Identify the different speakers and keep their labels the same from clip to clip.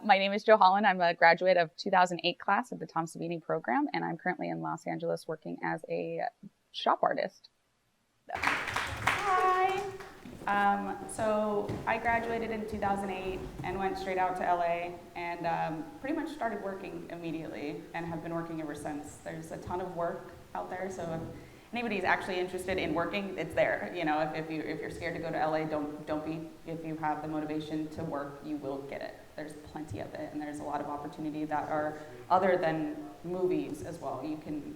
Speaker 1: My name is Holland. I'm a graduate of 2008 class of the Savini program, and I'm currently in Los Angeles working as a shop artist.
Speaker 2: Hi. So I graduated in 2008 and went straight out to LA and pretty much started working immediately and have been working ever since. There's a ton of work out there, so if anybody's actually interested in working, it's there. You know, if you're scared to go to LA, don't be. If you have the motivation to work, you will get it. There's plenty of it, and there's a lot of opportunity that are other than movies as well. You can,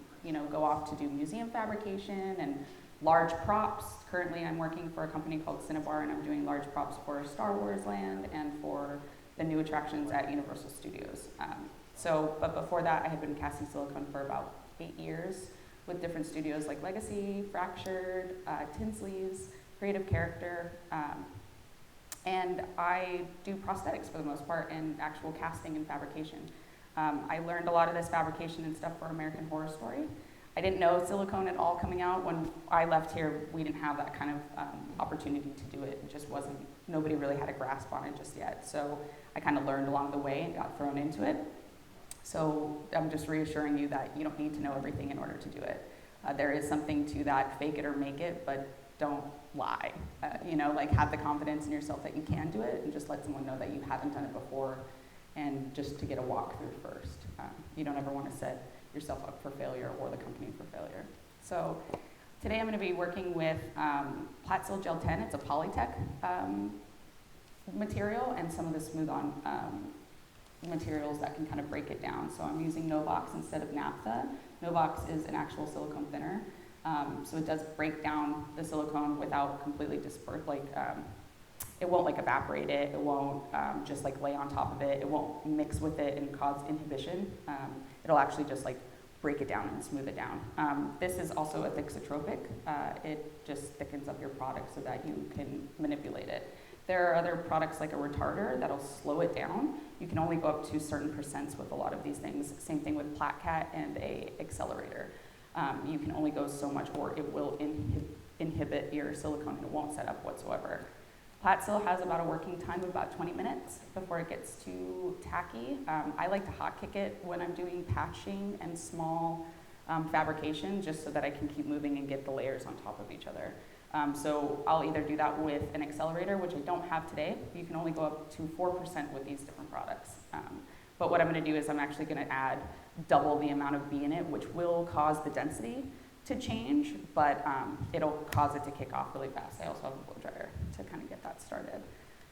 Speaker 2: go off to do museum fabrication and large props. Currently, I'm working for a company called Cinebar, and I'm doing large props for Star Wars Land and for the new attractions at Universal Studios. But before that, I had been casting silicone for about 8 years with different studios like Legacy, Fractured, Tin Sleeves, Creative Character, and I do prosthetics for the most part and actual casting and fabrication. I learned a lot of this fabrication and stuff for American Horror Story. I didn't know silicone at all coming out. When I left here, we didn't have that kind of opportunity to do it. It just wasn't, nobody really had a grasp on it just yet. So I kind of learned along the way and got thrown into it. So I'm just reassuring you that you don't need to know everything in order to do it. There is something to that, fake it or make it, but don't lie. Have the confidence in yourself that you can do it and just let someone know that you haven't done it before and just to get a walkthrough first. You don't ever want to set yourself up for failure or the company for failure. So today I'm going to be working with Platsil Gel 10. It's a Polytech material and some of the smooth-on materials that can kind of break it down. So I'm using Novox instead of naphtha. Novox is an actual silicone thinner. So it does break down the silicone without completely disperse, it won't evaporate it, it won't just lay on top of it, it won't mix with it and cause inhibition. It'll actually just break it down and smooth it down. This is also a thixotropic. It just thickens up your product so that you can manipulate it. There are other products like a retarder that'll slow it down. You can only go up to certain percents with a lot of these things. Same thing with PlatCat and a accelerator. You can only go so much or it will inhibit your silicone and it won't set up whatsoever. Platsil has about a working time of about 20 minutes before it gets too tacky. I like to hot kick it when I'm doing patching and small fabrication just so that I can keep moving and get the layers on top of each other. So I'll either do that with an accelerator, which I don't have today. You can only go up to 4% with these different products. But what I'm going to do is I'm actually going to add double the amount of B in it, which will cause the density to change, but it'll cause it to kick off really fast. I also have a blow dryer to kind of get that started.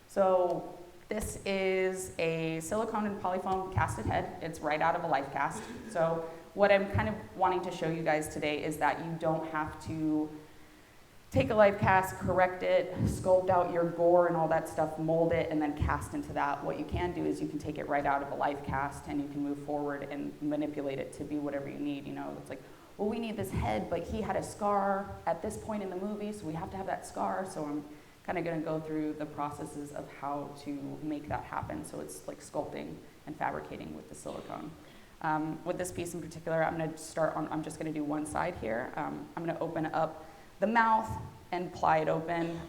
Speaker 2: So this is a silicone and polyfoam casted head. It's right out of a life cast. So what I'm kind of wanting to show you guys today is that you don't have to take a life cast, correct it, sculpt out your gore and all that stuff, mold it, and then cast into that. What you can do is you can take it right out of a life cast and you can move forward and manipulate it to be whatever you need. It's like, well, we need this head, but he had a scar at this point in the movie, so we have to have that scar. So I'm kind of going to go through the processes of how to make that happen. So it's like sculpting and fabricating with the silicone. With this piece in particular, I'm going to start on, I'm just going to do one side here. I'm going to open up the mouth and ply it open.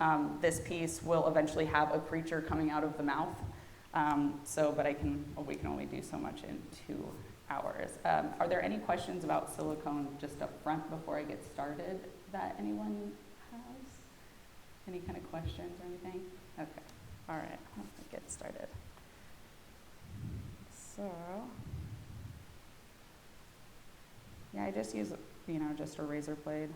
Speaker 2: This piece will eventually have a creature coming out of the mouth. But we can only do so much in 2 hours. Are there any questions about silicone just up front before I get started that anyone has? Any kind of questions or anything? Okay, all right, let's get started. So, yeah, I just use, just a razor blade.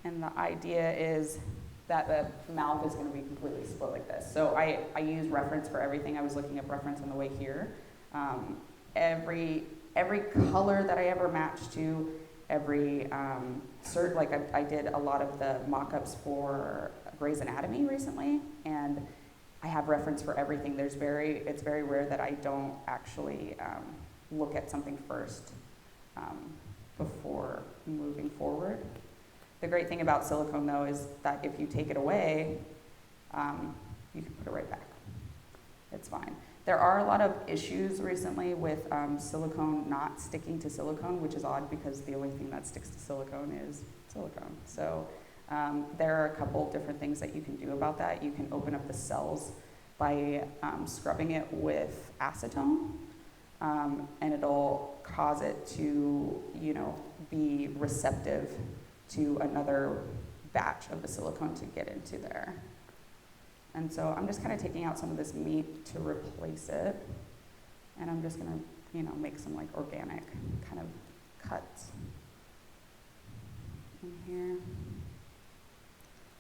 Speaker 2: And the idea is that the mouth is going to be completely split like this. So I use reference for everything. I was looking up reference on the way here. Every color that I ever matched to, every I did a lot of the mock-ups for Grey's Anatomy recently, and I have reference for everything. It's very rare that I don't actually look at something first before moving forward. The great thing about silicone, though, is that if you take it away, you can put it right back. It's fine. There are a lot of issues recently with silicone not sticking to silicone, which is odd because the only thing that sticks to silicone is silicone. So there are a couple different things that you can do about that. You can open up the cells by scrubbing it with acetone, and it'll cause it to, be receptive to another batch of the silicone to get into there. And so I'm just kind of taking out some of this meat to replace it, and I'm just gonna, make some like organic kind of cuts in here.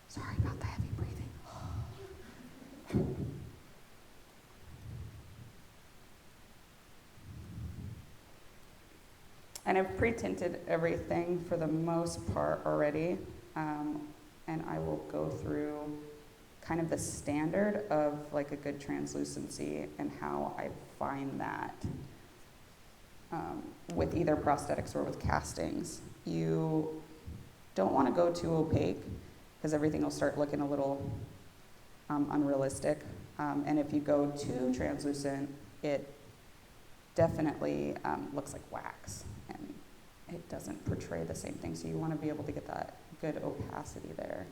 Speaker 2: Sorry about the heavy breathing. And I've pre-tinted everything for the most part already, and I will go through kind of the standard of like a good translucency and how I find that with either prosthetics or with castings. You don't want to go too opaque because everything will start looking a little unrealistic. And if you go too translucent, it definitely looks like wax, and it doesn't portray the same thing. So you want to be able to get that good opacity there.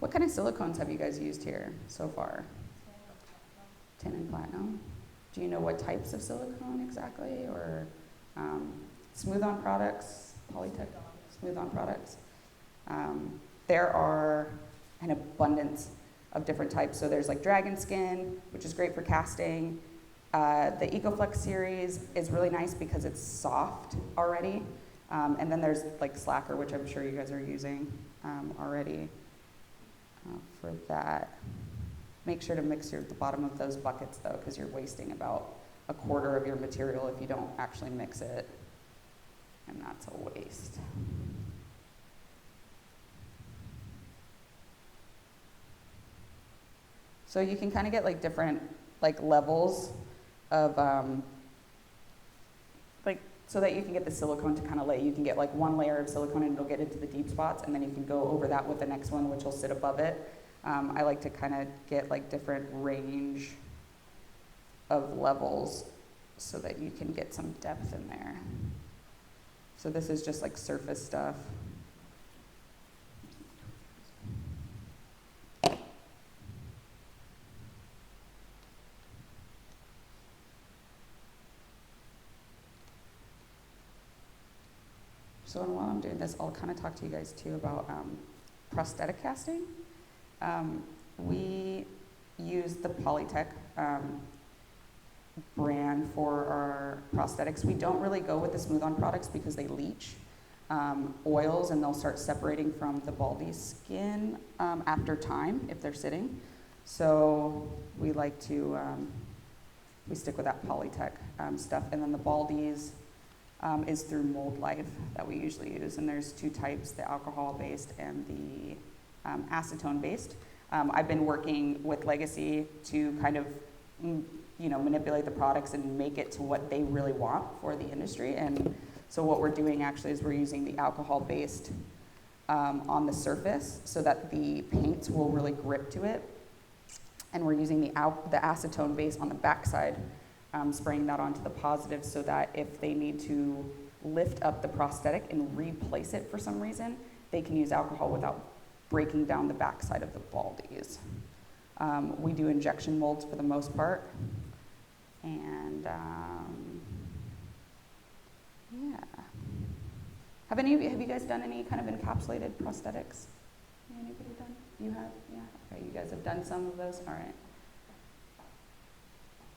Speaker 2: What kind of silicones have you guys used here so far? Tin and platinum. Do you know what types of silicone exactly, or smooth-on products, Polytech smooth-on products? There are an abundance of different types. So there's like dragon skin, which is great for casting. The EcoFlex series is really nice because it's soft already. And then there's like Slacker, which I'm sure you guys are using already for that. Make sure to mix the bottom of those buckets though, because you're wasting about a quarter of your material if you don't actually mix it. And that's a waste. So you can kind of get like different like levels of so that you can get the silicone to kind of lay. You can get like one layer of silicone and it'll get into the deep spots, and then you can go over that with the next one, which will sit above it. I like to kind of get like different range of levels so that you can get some depth in there. So this is just like surface stuff. So while I'm doing this, I'll kind of talk to you guys too about prosthetic casting. We use the Polytech brand for our prosthetics. We don't really go with the smooth-on products because they leach oils and they'll start separating from the baldy skin after time if they're sitting. So we like to, we stick with that Polytech stuff. And then the baldies is through Mold Life that we usually use. And there's two types, the alcohol-based and the acetone-based. I've been working with Legacy to kind of, manipulate the products and make it to what they really want for the industry. And so what we're doing actually is we're using the alcohol-based on the surface so that the paints will really grip to it. And we're using the acetone base on the backside, spraying that onto the positive so that if they need to lift up the prosthetic and replace it for some reason, they can use alcohol without breaking down the backside of the baldies. We do injection molds for the most part. And yeah. Have you guys done any kind of encapsulated prosthetics? Anybody done? You have? Yeah. Okay, you guys have done some of those? All right.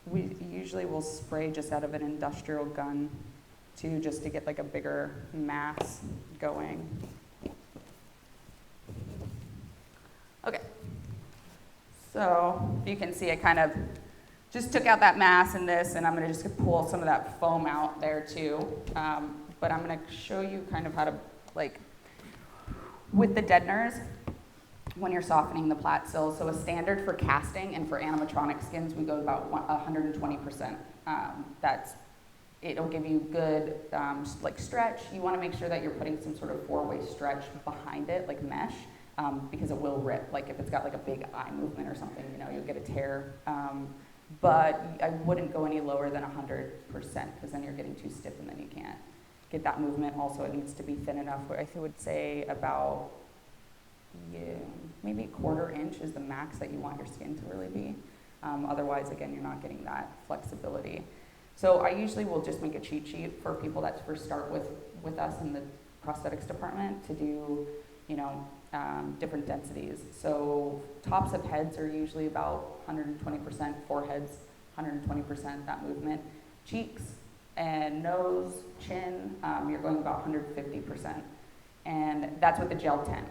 Speaker 2: We usually will spray just out of an industrial gun too, just to get like a bigger mass going. Okay. So you can see I kind of just took out that mass in this, and I'm going to just pull some of that foam out there too. But I'm going to show you kind of how to, like, with the deadeners, when you're softening the plat sill. So a standard for casting and for animatronic skins, we go about 120%. It'll give you good like stretch. You want to make sure that you're putting some sort of four-way stretch behind it, like mesh, because it will rip. Like if it's got like a big eye movement or something, you'll get a tear. But I wouldn't go any lower than 100% because then you're getting too stiff and then you can't get that movement. Also, it needs to be thin enough. I would say about maybe 1/4 inch is the max that you want your skin to really be. Otherwise, again, you're not getting that flexibility. So I usually will just make a cheat sheet for people that first start with us in the prosthetics department to do, different densities. So tops of heads are usually about 120%, foreheads 120% that movement. Cheeks and nose, chin, you're going about 150%. And that's with the gel tent.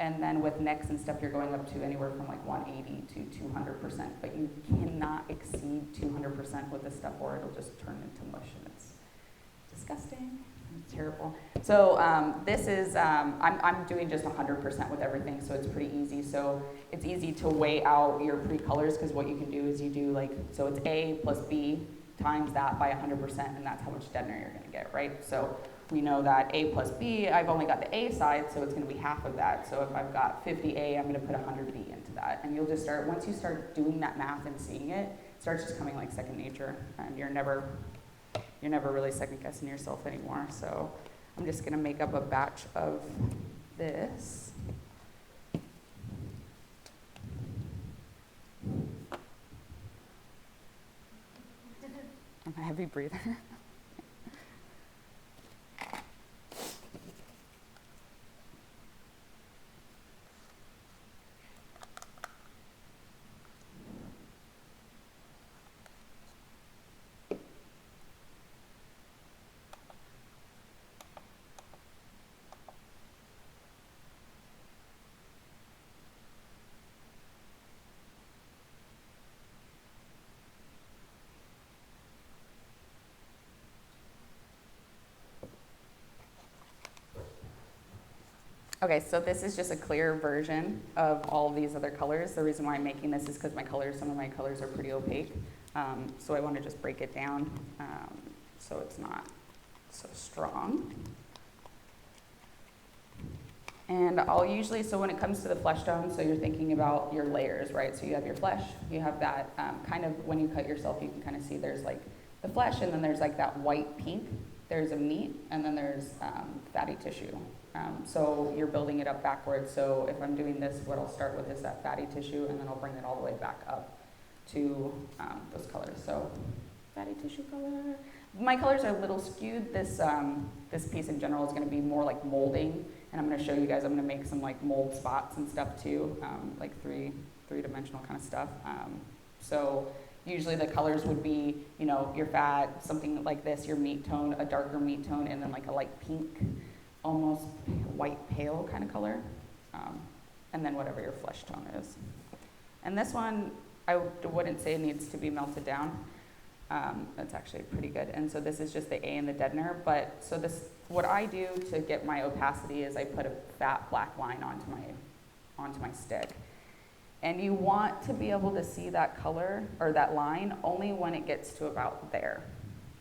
Speaker 2: And then with necks and stuff, you're going up to anywhere from like 180 to 200%. But you cannot exceed 200% with this stuff, or it'll just turn into mush, and it's disgusting. It's terrible. So this is, I'm doing just 100% with everything, so it's pretty easy. So it's easy to weigh out your pre-colors, because what you can do is you do like, so it's A plus B times that by 100%, and that's how much deadener you're gonna get, right? So we know that A plus B, I've only got the A side, so it's gonna be half of that. So if I've got 50 A, I'm gonna put 100 B into that. And you'll just start, once you start doing that math and seeing it, it starts just coming like second nature, and you're never really second guessing yourself anymore. So I'm just gonna make up a batch of this. I'm a heavy breather. Okay, so this is just a clear version of all of these other colors. The reason why I'm making this is because some of my colors are pretty opaque. So I want to just break it down so it's not so strong. And I'll usually, so when it comes to the flesh tone, so you're thinking about your layers, right? So you have your flesh, you have that kind of, when you cut yourself, you can kind of see there's like the flesh, and then there's like that white pink, there's a meat, and then there's fatty tissue. So you're building it up backwards. So if I'm doing this, what I'll start with is that fatty tissue, and then I'll bring it all the way back up to those colors. So fatty tissue color. My colors are a little skewed. This piece in general is going to be more like molding, and I'm going to show you guys. I'm going to make some like mold spots and stuff too, like three-dimensional kind of stuff. So usually the colors would be, your fat, something like this, your meat tone, a darker meat tone, and then like a light pink, almost white pale kind of color, and then whatever your flesh tone is. And this one, I wouldn't say it needs to be melted down. That's actually pretty good. And so this is just the A and the deadener. But so this, what I do to get my opacity is I put a fat black line onto my stick. And you want to be able to see that color or that line only when it gets to about there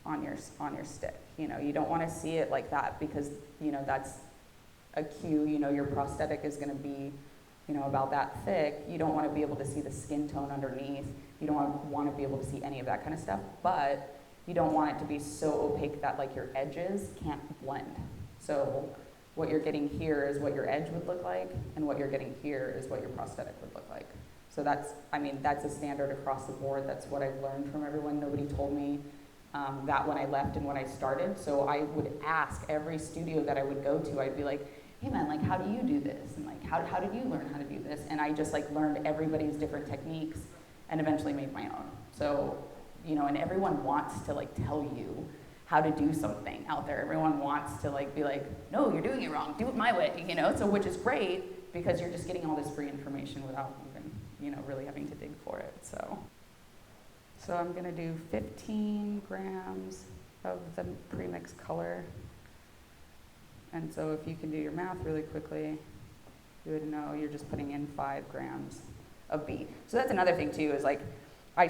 Speaker 2: on your stick. You don't want to see it like that, because that's a cue. Your prosthetic is going to be about that thick. You don't want to be able to see the skin tone underneath. You don't want to be able to see any of that kind of stuff, but you don't want it to be so opaque that like your edges can't blend. So what you're getting here is what your edge would look like, and what you're getting here is what your prosthetic would look like. So that's a standard across the board. That's what I've learned from everyone. Nobody told me that when I left and when I started. So I would ask every studio that I would go to, I'd be like, hey man, like how do you do this? And like how did you learn how to do this? And I just like learned everybody's different techniques and eventually made my own. So, and everyone wants to like tell you how to do something out there. Everyone wants to like be like, no, you're doing it wrong, do it my way, so which is great, because you're just getting all this free information without even, really having to dig for it. So I'm gonna do 15 grams of the premixed color. And so if you can do your math really quickly, you would know you're just putting in 5 grams of B. So that's another thing too, is like, I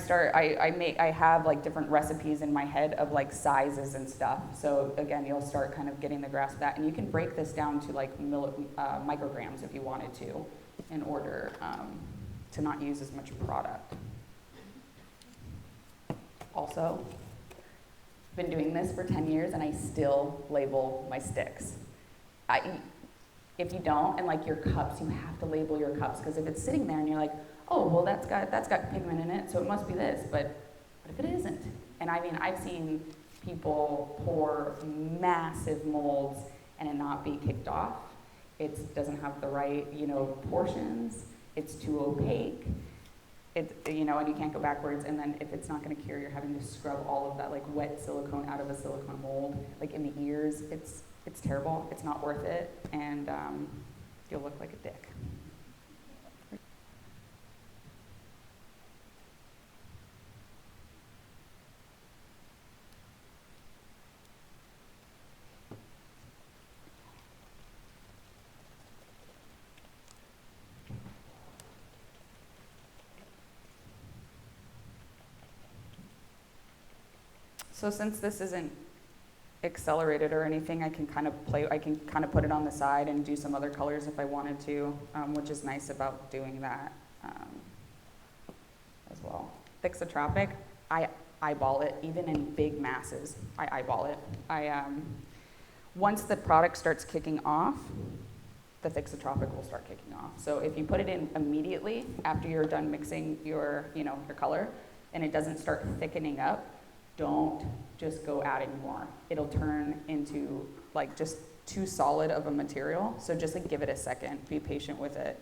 Speaker 2: have like different recipes in my head of like sizes and stuff. So again, you'll start kind of getting the grasp of that, and you can break this down to like micrograms if you wanted to, in order to not use as much product. Also, been doing this for 10 years and I still label my sticks. If you don't, and like your cups, you have to label your cups, because if it's sitting there and you're like, oh, well that's got pigment in it, so it must be this, but if it isn't? And I mean, I've seen people pour massive molds and it not be kicked off. It doesn't have the right, portions. It's too opaque. And you can't go backwards. And then if it's not going to cure, you're having to scrub all of that like wet silicone out of a silicone mold, like in the ears. It's terrible. It's not worth it, and you'll look like a dick. So since this isn't accelerated or anything, I can kind of put it on the side and do some other colors if I wanted to, which is nice about doing that as well. Thixotropic, I eyeball it, even in big masses. I eyeball it. Once the product starts kicking off, the Thixotropic will start kicking off. So if you put it in immediately after you're done mixing your color, and it doesn't start thickening up, don't just go adding more. It'll turn into like just too solid of a material. So just like give it a second, be patient with it,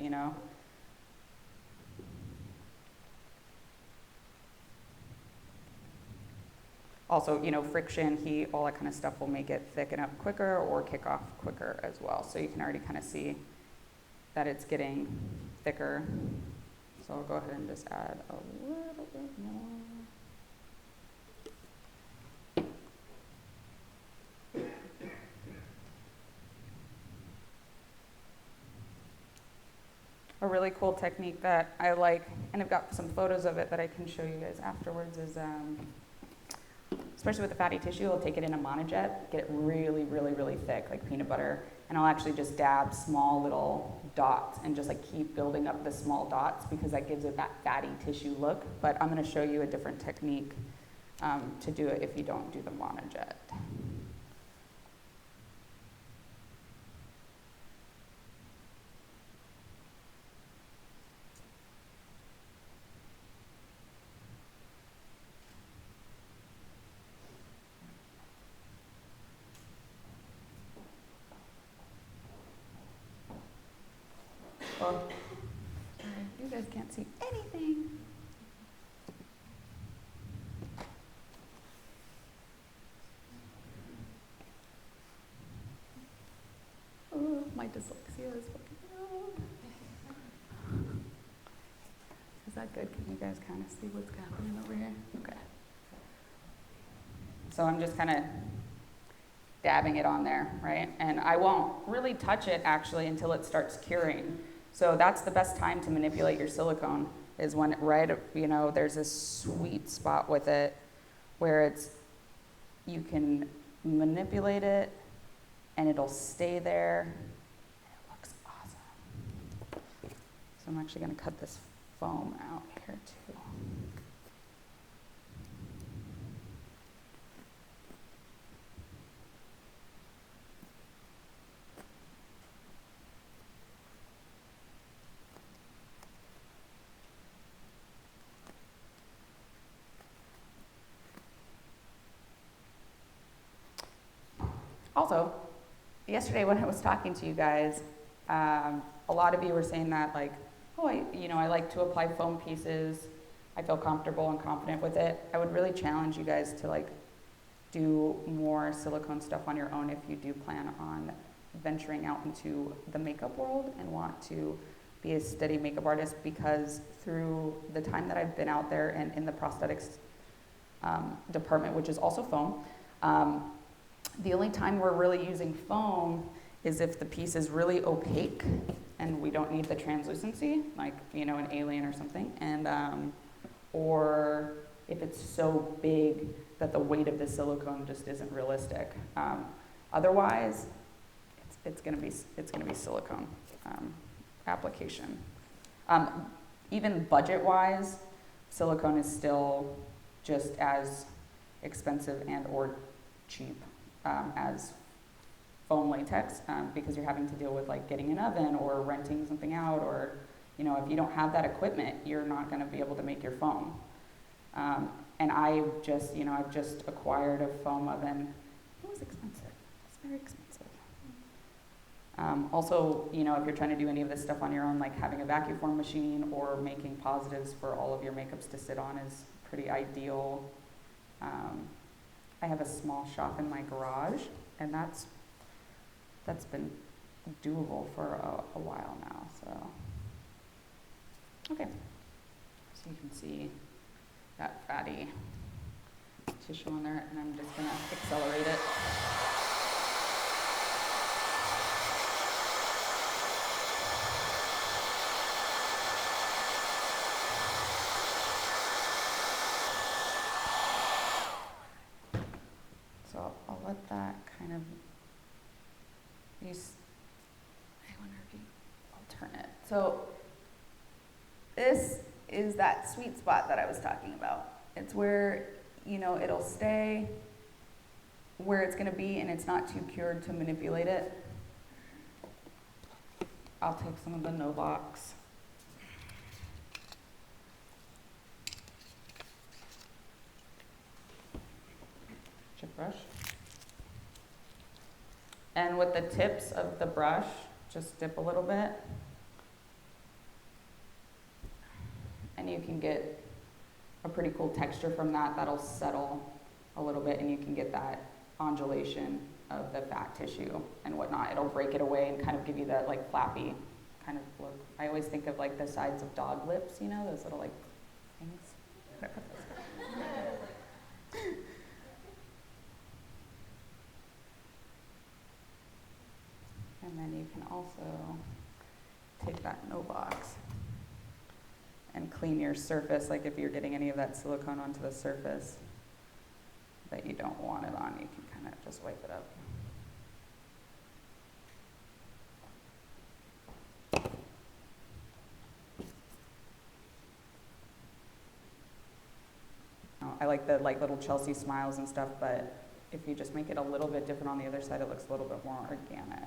Speaker 2: Also, friction, heat, all that kind of stuff will make it thicken up quicker or kick off quicker as well. So you can already kind of see that it's getting thicker. So I'll go ahead and just add a little bit more. A really cool technique that I like, and I've got some photos of it that I can show you guys afterwards, is especially with the fatty tissue, I'll take it in a monojet, get it really, really, really thick, like peanut butter, and I'll actually just dab small little dots and just like keep building up the small dots, because that gives it that fatty tissue look. But I'm going to show you a different technique to do it if you don't do the monojet. Well, sorry, you guys can't see anything. Oh, my dyslexia is fucking out. Is that good? Can you guys kind of see what's happening over here? Okay. So I'm just kind of dabbing it on there, right? And I won't really touch it actually until it starts curing. So that's the best time to manipulate your silicone, is when there's this sweet spot with it where you can manipulate it and it'll stay there. It looks awesome. So I'm actually going to cut this foam out here too. Also, yesterday when I was talking to you guys, a lot of you were saying that like, oh, I like to apply foam pieces. I feel comfortable and confident with it. I would really challenge you guys to like do more silicone stuff on your own if you do plan on venturing out into the makeup world and want to be a steady makeup artist, because through the time that I've been out there and in the prosthetics department, which is also foam, the only time we're really using foam is if the piece is really opaque and we don't need the translucency, like, an alien or something, and or if it's so big that the weight of the silicone just isn't realistic. Otherwise, it's gonna be silicone application. Even budget-wise, silicone is still just as expensive and or cheap as foam latex, because you're having to deal with like getting an oven or renting something out, or if you don't have that equipment, you're not going to be able to make your foam. And I've just acquired a foam oven. It was expensive. It's very expensive. Also, if you're trying to do any of this stuff on your own, like having a vacuum form machine or making positives for all of your makeups to sit on is pretty ideal. I have a small shop in my garage, and that's been doable for a while now. So, okay. So you can see that fatty tissue on there, and I'm just gonna accelerate it. So I'll let that kind of use. I wonder if I'll turn it. So this is that sweet spot that I was talking about. It's where, it'll stay where it's going to be, and it's not too cured to manipulate it. I'll take some of the Novox. Chip brush. And with the tips of the brush, just dip a little bit. And you can get a pretty cool texture from that. That'll settle a little bit, and you can get that undulation of the fat tissue and whatnot. It'll break it away and kind of give you that like flappy kind of look. I always think of like the sides of dog lips, those little like things. And then you can also take that Novox and clean your surface, like if you're getting any of that silicone onto the surface that you don't want it on, you can kind of just wipe it up. I like the little Chelsea smiles and stuff, but if you just make it a little bit different on the other side, it looks a little bit more organic.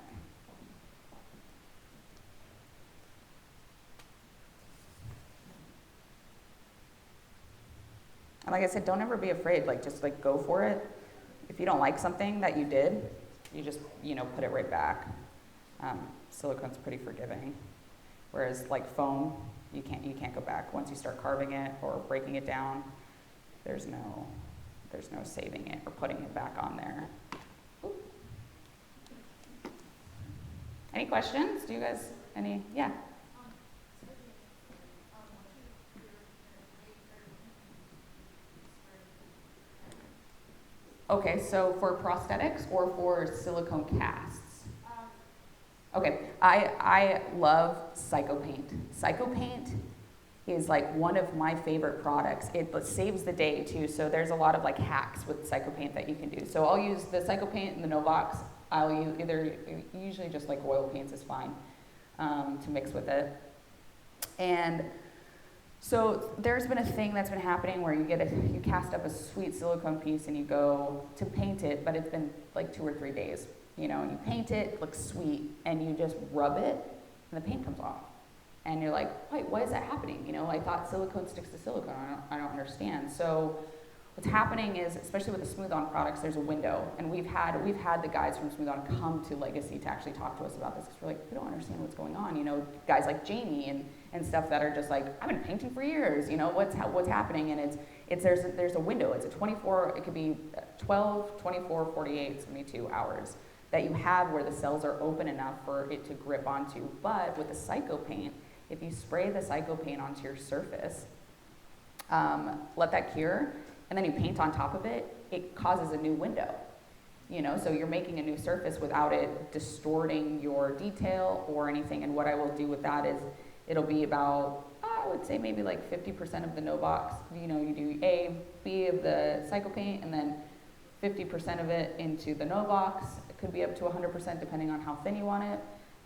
Speaker 2: And like I said, don't ever be afraid, just go for it. If you don't like something that you did, you just, put it right back. Silicone's pretty forgiving. Whereas like foam, you can't go back. Once you start carving it or breaking it down, there's no saving it or putting it back on there. Ooh. Any questions? Do you guys, yeah? Okay, so for prosthetics or for silicone casts? Okay, I love Psychopaint. Psychopaint is like one of my favorite products. It saves the day too, so there's a lot of like hacks with Psychopaint that you can do. So I'll use the Psychopaint and the Novox. I'll use usually just like oil paints is fine to mix with it. And so there's been a thing that's been happening where you cast up a sweet silicone piece and you go to paint it, but it's been like 2 or 3 days, and you paint it, it looks sweet, and you just rub it, and the paint comes off. And you're like, wait, why is that happening? I thought silicone sticks to silicone. I don't understand. So what's happening is, especially with the smooth-on products, there's a window. And we've had the guys from Smooth-On come to Legacy to actually talk to us about this, because we're like, we don't understand what's going on. Guys like Jamie and stuff that are just like, I've been painting for years. What's happening? And there's a window. It's a 24. It could be 12, 24, 48, 72 hours that you have where the cells are open enough for it to grip onto. But with the Psychopaint, if you spray the Psychopaint onto your surface, let that cure, and then you paint on top of it, it causes a new window. So you're making a new surface without it distorting your detail or anything. And what I will do with that is, it'll be about, I would say maybe like 50% of the Novox. You do A, B of the Psychopaint, and then 50% of it into the Novox. It could be up to 100% depending on how thin you want it.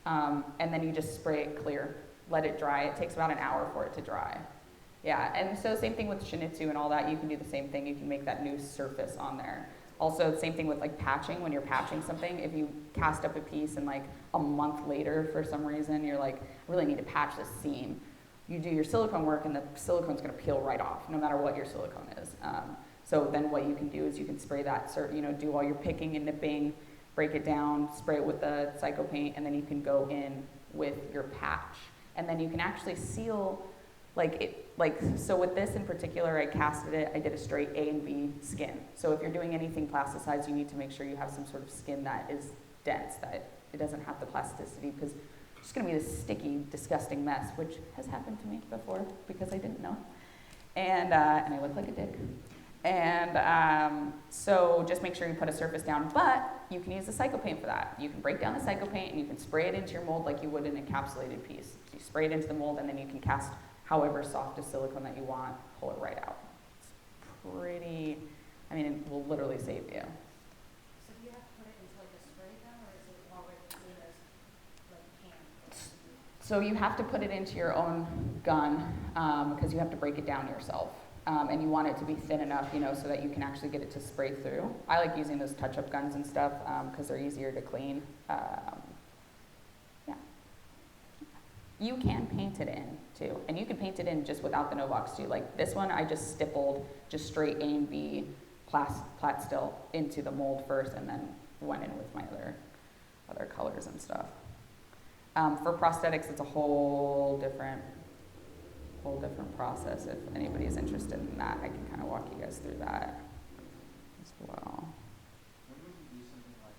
Speaker 2: And then you just spray it clear. Let it dry. It takes about an hour for it to dry. Yeah, and so same thing with Shinizu and all that. You can do the same thing. You can make that new surface on there. Also, same thing with like patching. When you're patching something, if you cast up a piece and like a month later, for some reason, you're like, I really need to patch this seam. You do your silicone work, and the silicone's going to peel right off, no matter what your silicone is. So then what you can do is you can spray that, do all your picking and nipping, break it down, spray it with the Psycho paint, and then you can go in with your patch. And then you can actually seal, so with this in particular, I casted it, I did a straight A and B skin. So if you're doing anything plasticized, you need to make sure you have some sort of skin that is dense, that it doesn't have the plasticity, because it's just gonna be this sticky, disgusting mess, which has happened to me before because I didn't know. And I look like a dick. And so just make sure you put a surface down, but you can use the Psycho paint for that. You can break down the Psycho paint and you can spray it into your mold like you would an encapsulated piece. So you spray it into the mold and then you can cast however soft a silicone that you want, pull it right out. It's pretty, it will literally save you.
Speaker 3: So do you have to put it into like a spray gun, or is it already clean as like can?
Speaker 2: So you have to put it into your own gun because you have to break it down yourself. And you want it to be thin enough, so that you can actually get it to spray through. I like using those touch-up guns and stuff because they're easier to clean. Yeah. You can paint it in, too. And you can paint it in just without the Novox, too. Like this one, I just stippled just straight A and B plat still into the mold first and then went in with my other colors and stuff. For prosthetics, it's a whole different process. If anybody's interested in that, I can kind of walk you guys through that as well.
Speaker 4: When would you do something like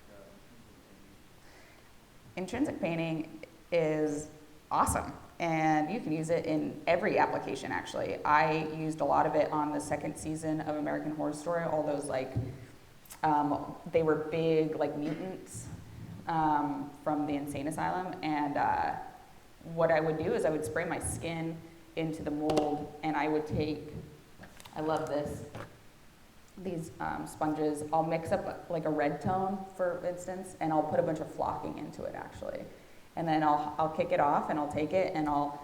Speaker 2: Intrinsic painting is awesome, and you can use it in every application, actually. I used a lot of it on the second season of American Horror Story, all those they were big mutants from the insane asylum, and what I would do is I would spray my skin into the mold, and I would take, I love these sponges. I'll mix up like a red tone, for instance, and I'll put a bunch of flocking into it, actually. And then I'll kick it off, and I'll take it, and I'll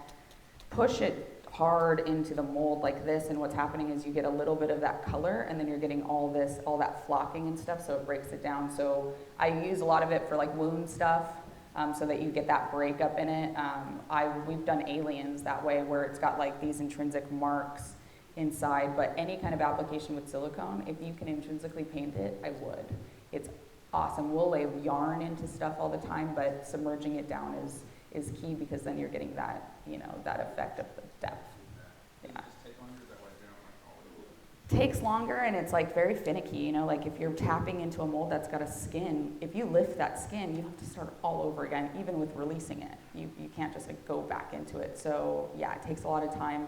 Speaker 2: push it hard into the mold like this, and what's happening is you get a little bit of that color, and then you're getting all that flocking and stuff, so it breaks it down. So I use a lot of it for wound stuff, so that you get that breakup in it. We've done aliens that way, where it's got these intrinsic marks inside, but any kind of application with silicone, if you can intrinsically paint it, I would. It's awesome. We'll lay yarn into stuff all the time, but submerging it down is key, because then you're getting that, that effect of the depth. Yeah. Takes longer, and it's very finicky, if you're tapping into a mold that's got a skin, if you lift that skin, you have to start all over again, even with releasing it. You can't just go back into it. So yeah, it takes a lot of time.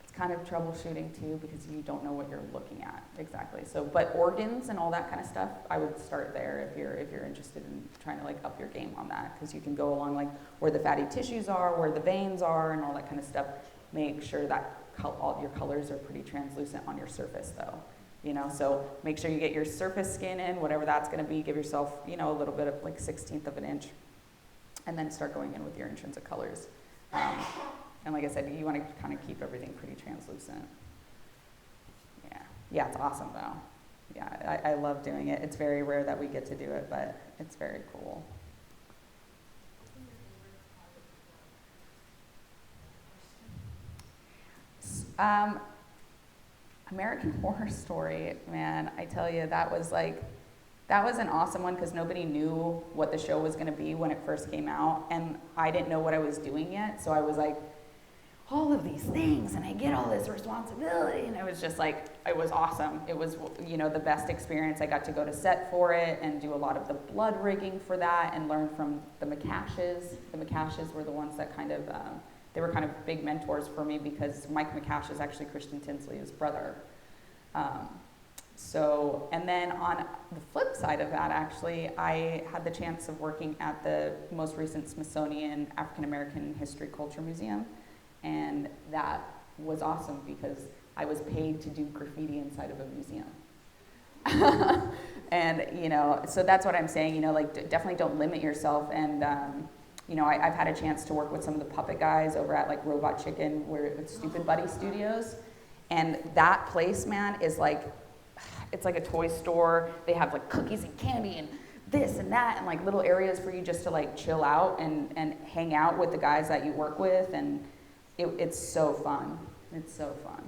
Speaker 2: It's kind of troubleshooting too, because you don't know what you're looking at exactly. So, but organs and all that kind of stuff, I would start there if you're interested in trying to up your game on that, because you can go along where the fatty tissues are, where the veins are, and all that kind of stuff. Make sure that all your colors are pretty translucent on your surface, though. So make sure you get your surface skin in, whatever that's going to be. Give yourself, a little bit of 1/16 of an inch, and then start going in with your intrinsic colors. And like I said, you want to kind of keep everything pretty translucent. Yeah, it's awesome though. Yeah, I love doing it. It's very rare that we get to do it, but it's very cool. American Horror Story, man, I tell you, that was an awesome one, because nobody knew what the show was going to be when it first came out, and I didn't know what I was doing yet, so I was all of these things, and I get all this responsibility, and it was just it was awesome. It was, the best experience. I got to go to set for it and do a lot of the blood rigging for that, and learn from the McCashes. The McCashes were the ones that they were kind of big mentors for me, because Mike McCash is actually Christian Tinsley's brother. And then on the flip side of that, actually, I had the chance of working at the most recent Smithsonian African American History Culture Museum, and that was awesome, because I was paid to do graffiti inside of a museum. And, so that's what I'm saying, definitely don't limit yourself, and I've had a chance to work with some of the puppet guys over at like Robot Chicken, where it's Stupid Buddy Studios, and that place, man, is like, it's like a toy store. They have like cookies and candy and this and that, and like little areas for you just to like chill out and hang out with the guys that you work with, and it's so fun. It's so fun.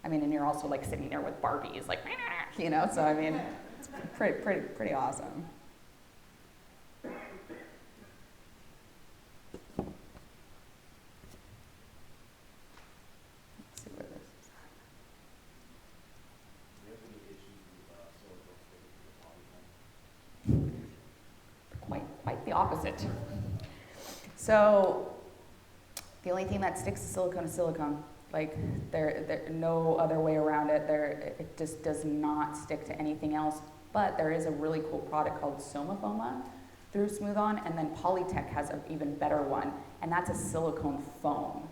Speaker 2: I mean, and you're also like sitting there with Barbies, like, so I mean, it's pretty awesome. Let's see where this is at.
Speaker 4: Do you have any issues with silicone sticking to the polyfoam?
Speaker 2: Quite the opposite. So the only thing that sticks to silicone is silicone. Like, there no other way around it. It just does not stick to anything else. But there is a really cool product called Somafoma through Smooth On, and then Polytech has an even better one, and that's a silicone foam.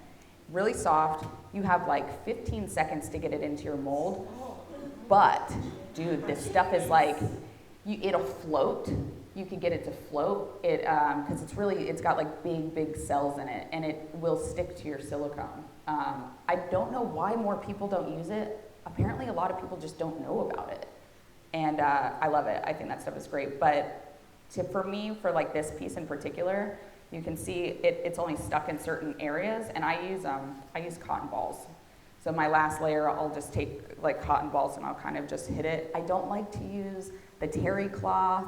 Speaker 2: Really soft. You have like 15 seconds to get it into your mold. But, dude, this stuff is like, it'll float. You can get it to float, because it's got like big cells in it, and it will stick to your silicone. I don't know why more people don't use it. Apparently a lot of people just don't know about it. And I love it. I think that stuff is great. But for me, for like this piece in particular, you can see it's only stuck in certain areas, and I use cotton balls. So my last layer, I'll just take like cotton balls and I'll kind of just hit it. I don't like to use the terry cloth,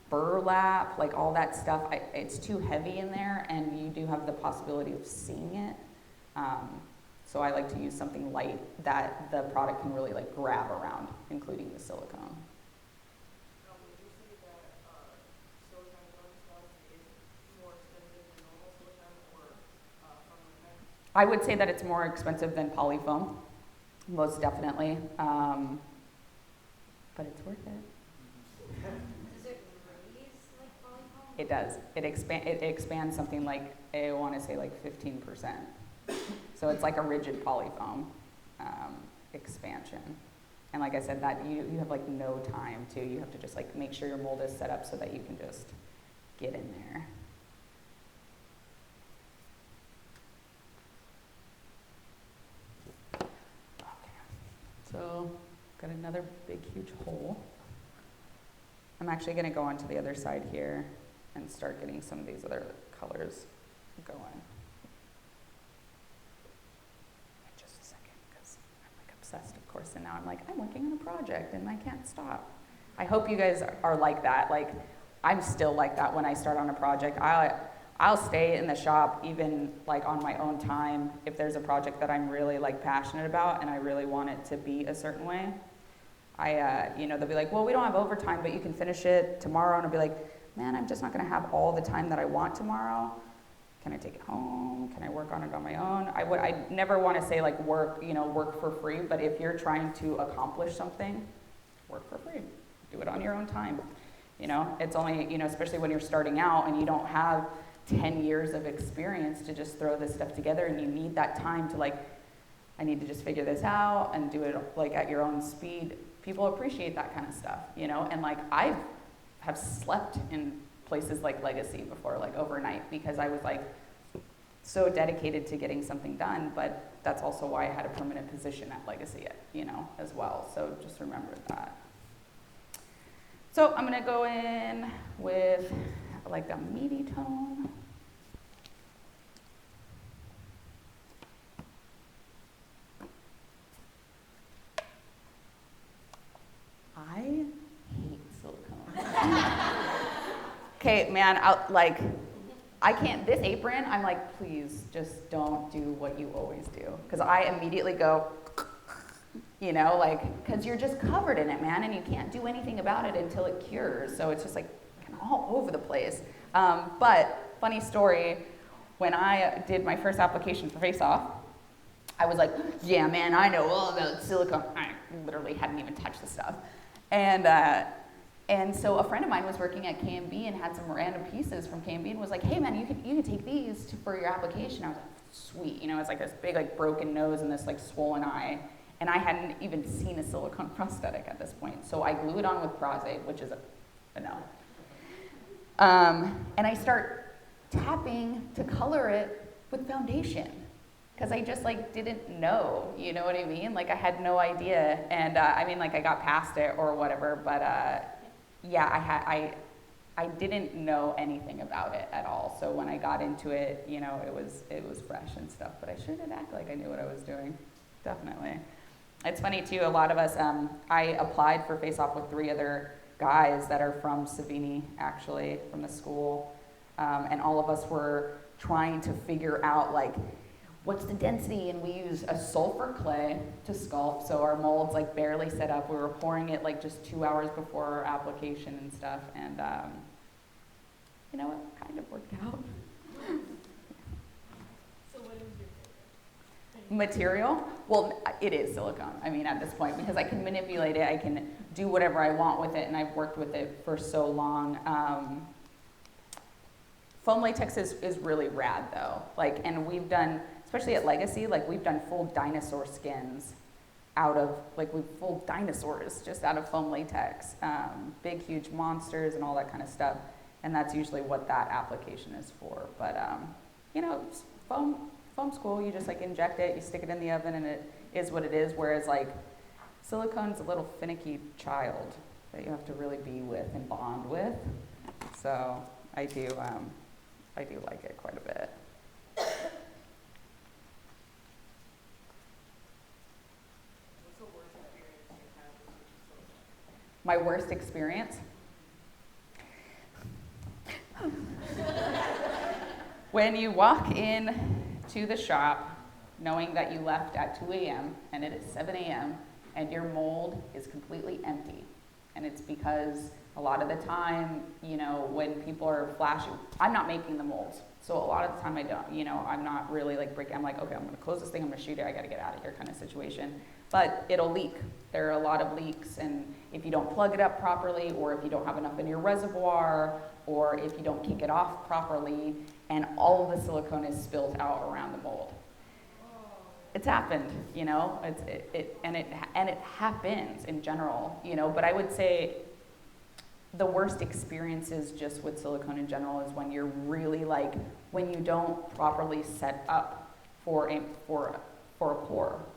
Speaker 2: burlap, like all that stuff. It's too heavy in there, and you do have the possibility of seeing it. So I like to use something light that the product can really like grab around, including the silicone.
Speaker 3: Would you say that silicone foam stuff is more expensive than normal silicone or from the
Speaker 2: I would say that it's more expensive than polyfoam, most definitely, but it's worth it.
Speaker 3: Does it raise like polyfoam?
Speaker 2: It does. It expands something like, I want to say like 15%. So it's like a rigid polyfoam expansion. And like I said, that you have like no time to. You have to just like make sure your mold is set up so that you can just get in there. Okay. So got another big huge hole. I'm actually going to go on to the other side here and start getting some of these other colors going. Just a second, because I'm like obsessed, of course, and now I'm like, I'm working on a project and I can't stop. I hope you guys are like that. Like, I'm still like that when I start on a project. I'll stay in the shop even like on my own time if there's a project that I'm really like passionate about and I really want it to be a certain way. They'll be like, well, we don't have overtime, but you can finish it tomorrow. And I'll be like, man, I'm just not going to have all the time that I want tomorrow. Can I take it home? Can I work on it on my own? I never want to say like work for free, but if you're trying to accomplish something, work for free. Do it on your own time. It's only, especially when you're starting out and you don't have 10 years of experience to just throw this stuff together, and you need that time to like, I need to just figure this out and do it like at your own speed. People appreciate that kind of stuff, and like I have slept in places like Legacy before, like overnight, because I was like so dedicated to getting something done, but that's also why I had a permanent position at Legacy, as well. So just remember that. So I'm gonna go in with like a meaty tone. I hate silicone. Okay, man, I can't, this apron, I'm like, please just don't do what you always do. Because I immediately go, because you're just covered in it, man, and you can't do anything about it until it cures. So it's just like all over the place. But funny story, when I did my first application for Face Off, I was like, yeah, man, I know all about silicone. I literally hadn't even touched the stuff. And so a friend of mine was working at KMB and had some random pieces from KMB and was like, hey man, you can take these for your application. I was like, sweet. It's like this big like broken nose and this like swollen eye. And I hadn't even seen a silicone prosthetic at this point. So I glue it on with Prosthetic, which is a no. And I start tapping to color it with foundation. Because I just like didn't know, you know what I mean? Like I had no idea, and I mean like I got past it or whatever, but yeah, I didn't know anything about it at all. So when I got into it, you know, it was fresh and stuff, but I sure did act like I knew what I was doing, definitely. It's funny too, a lot of us, I applied for Face Off with 3 other guys that are from Savini, actually, from the school, and all of us were trying to figure out like, what's the density? And we use a sulfur clay to sculpt, so our mold's like barely set up. We were pouring it like just 2 hours before our application and stuff, and you know, it kind of worked out.
Speaker 3: So what is your favorite?
Speaker 2: Material? Well, it is silicone, I mean, at this point, because I can manipulate it, I can do whatever I want with it, and I've worked with it for so long. Foam latex is really rad though, like, and we've done, especially at Legacy, like we've done full dinosaur skins out of, like we've full dinosaurs just out of foam latex, big huge monsters and all that kind of stuff, and that's usually what that application is for. But you know, foam's cool, you just like inject it, you stick it in the oven, and it is what it is, whereas like silicone's a little finicky child that you have to really be with and bond with, so I do like it quite a bit.
Speaker 3: What's the worst experience you've had with silicone?
Speaker 2: My worst experience? When you walk in to the shop knowing that you left at 2 a.m. and it is 7 a.m. and your mold is completely empty. And it's because a lot of the time, you know, when people are flashing, I'm not making the molds. So a lot of the time I don't, you know, I'm not really like breaking, I'm like, okay, I'm gonna close this thing, I'm gonna shoot it, I gotta get out of here kind of situation. But it'll leak. There are a lot of leaks, and if you don't plug it up properly, or if you don't have enough in your reservoir, or if you don't kick it off properly, and all of the silicone is spilled out around the mold. It's happened, you know, it happens in general, you know, but I would say the worst experiences just with silicone in general is when you're really like, when you don't properly set up for a pour,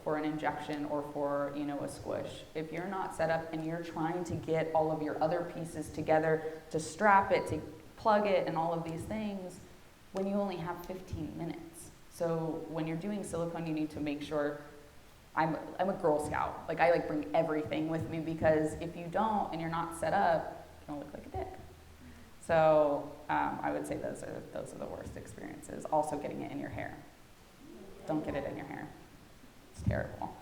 Speaker 2: for an injection, or for, you know, a squish. If you're not set up and you're trying to get all of your other pieces together to strap it, to plug it, and all of these things, when you only have 15 minutes. So when you're doing silicone, you need to make sure, I'm a Girl Scout. Like I like bring everything with me, because if you don't and you're not set up, you're gonna look like a dick. So I would say those are the worst experiences. Also getting it in your hair. Don't get it in your hair. It's terrible.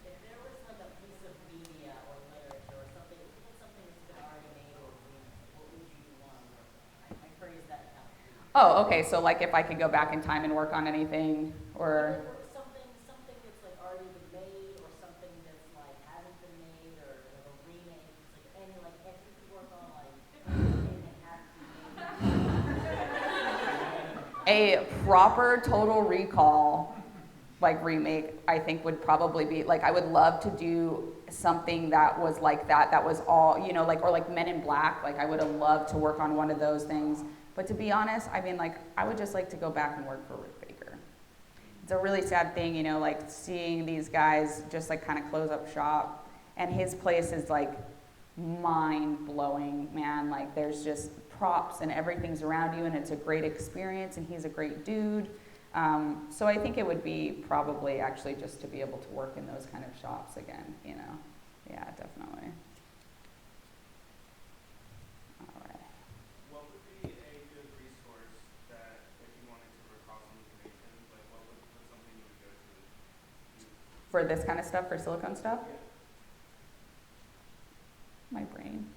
Speaker 5: If there was like a piece of media or literature or something, even something that's been already made or agreement, what would you want to work on? I phrase that now.
Speaker 2: Oh, okay, so like if I could go back in time and work on anything, or...
Speaker 5: Something that's like already been made, or something that's like hasn't been made, or like a remake, like any, like if you could work on like anything that has to be made.
Speaker 2: A proper Total Recall like remake, I think would probably be, like I would love to do something that was like that was all, you know, like, or like Men in Black, like I would have loved to work on one of those things. But to be honest, I mean, like, I would just like to go back and work for Rick Baker. It's a really sad thing, you know, like seeing these guys just like kind of close up shop, and his place is like mind-blowing, man. Like there's just props and everything's around you, and it's a great experience, and he's a great dude. So I think it would be probably actually just to be able to work in those kind of shops again, you know. Yeah, definitely. All right.
Speaker 6: What would be a good resource that if you wanted to recall some information, like what's something you would go to?
Speaker 2: For this kind of stuff, for silicone stuff?
Speaker 6: Yeah.
Speaker 2: My brain.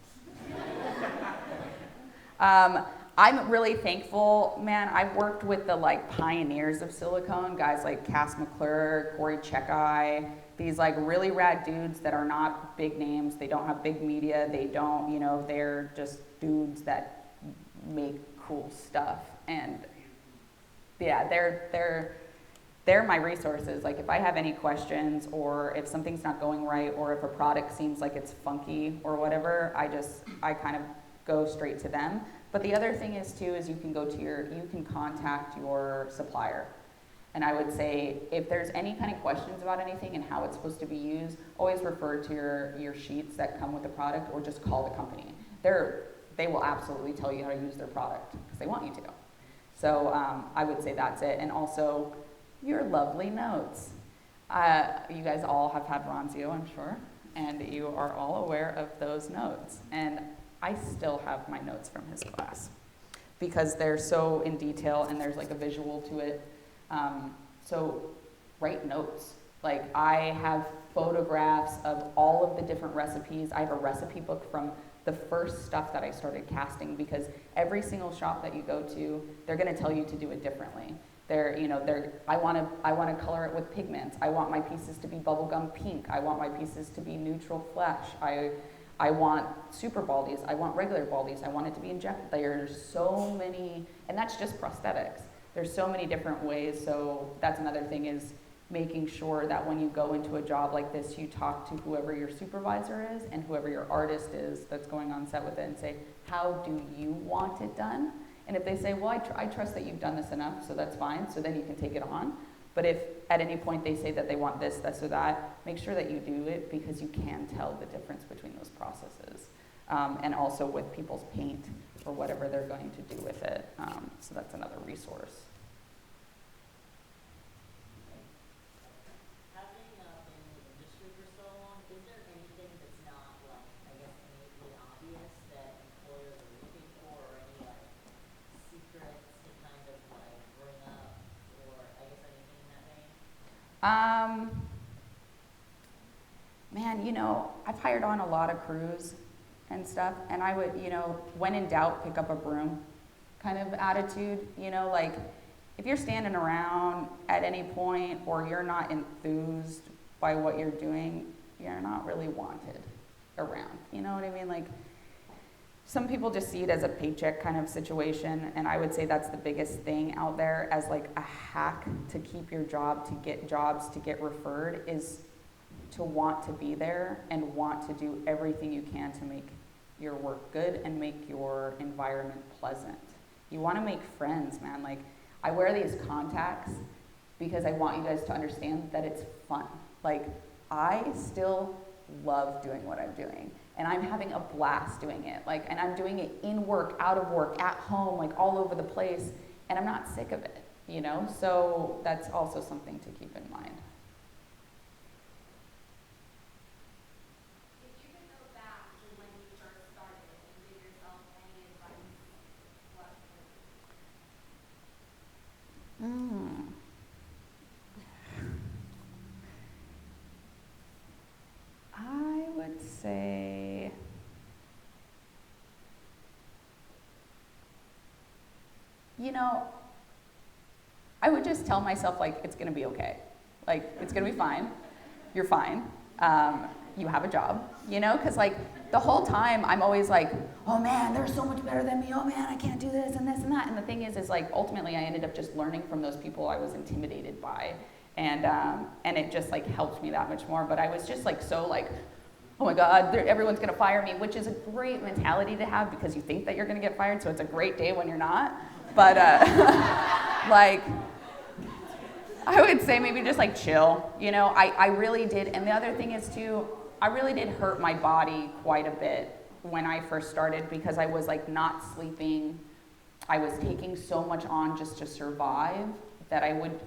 Speaker 2: I'm really thankful, man. I've worked with the like pioneers of silicone, guys like Cass McClure, Corey Checkeye, these like really rad dudes that are not big names. They don't have big media. They don't, you know, they're just dudes that make cool stuff. And yeah, they're my resources. Like if I have any questions, or if something's not going right, or if a product seems like it's funky or whatever, I kind of go straight to them. But the other thing is too, is you can contact your supplier. And I would say if there's any kind of questions about anything and how it's supposed to be used, always refer to your sheets that come with the product, or just call the company. They will absolutely tell you how to use their product because they want you to. So I would say that's it. And also your lovely notes. You guys all have had Ronzio, I'm sure, and you are all aware of those notes. And I still have my notes from his class because they're so in detail and there's like a visual to it. So write notes. Like I have photographs of all of the different recipes. I have a recipe book from the first stuff that I started casting, because every single shop that you go to, they're going to tell you to do it differently. I want to color it with pigments. I want my pieces to be bubblegum pink. I want my pieces to be neutral flesh. I want super baldies. I want regular baldies. I want it to be injected. There's so many, and that's just prosthetics. There's so many different ways. So that's another thing, is making sure that when you go into a job like this, you talk to whoever your supervisor is and whoever your artist is that's going on set with it, and say, how do you want it done? And if they say, well, I trust that you've done this enough, so that's fine, so then you can take it on. But if at any point they say that they want this, or that, make sure that you do it, because you can tell the difference between those processes. And also with people's paint or whatever they're going to do with it. So that's another resource.
Speaker 5: Having been in the industry for so long, is there anything that's not, like, I guess, innately obvious that employers are looking for, or any, like, secrets to kind of, like, bring up, or I guess anything in that vein?
Speaker 2: Man, I've hired on a lot of crews and stuff, and I would, when in doubt, pick up a broom kind of attitude, like if you're standing around at any point or you're not enthused by what you're doing, you're not really wanted around, you know what I mean? Like, some people just see it as a paycheck kind of situation, and I would say that's the biggest thing out there as like a hack to keep your job, to get jobs, to get referred, is to want to be there and want to do everything you can to make your work good and make your environment pleasant. You want to make friends, man. Like, I wear these contacts because I want you guys to understand that it's fun. Like, I still love doing what I'm doing, and I'm having a blast doing it. Like, and I'm doing it in work, out of work, at home, like all over the place, and I'm not sick of it, So that's also something to keep in mind.
Speaker 3: If you could go back to when you first started and give yourself any advice, what would it be?
Speaker 2: I would say, I would just tell myself, like, it's going to be okay. Like, it's going to be fine. You're fine. You have a job, because like the whole time I'm always like, oh man, they're so much better than me. Oh man, I can't do this and this and that. And the thing is like, ultimately I ended up just learning from those people I was intimidated by. And it just like helped me that much more. But I was just like, so like, oh my God, everyone's going to fire me, which is a great mentality to have because you think that you're going to get fired. So it's a great day when you're not. But like, I would say maybe just like chill, I really did. And the other thing is too, I really did hurt my body quite a bit when I first started because I was like not sleeping. I was taking so much on just to survive that I would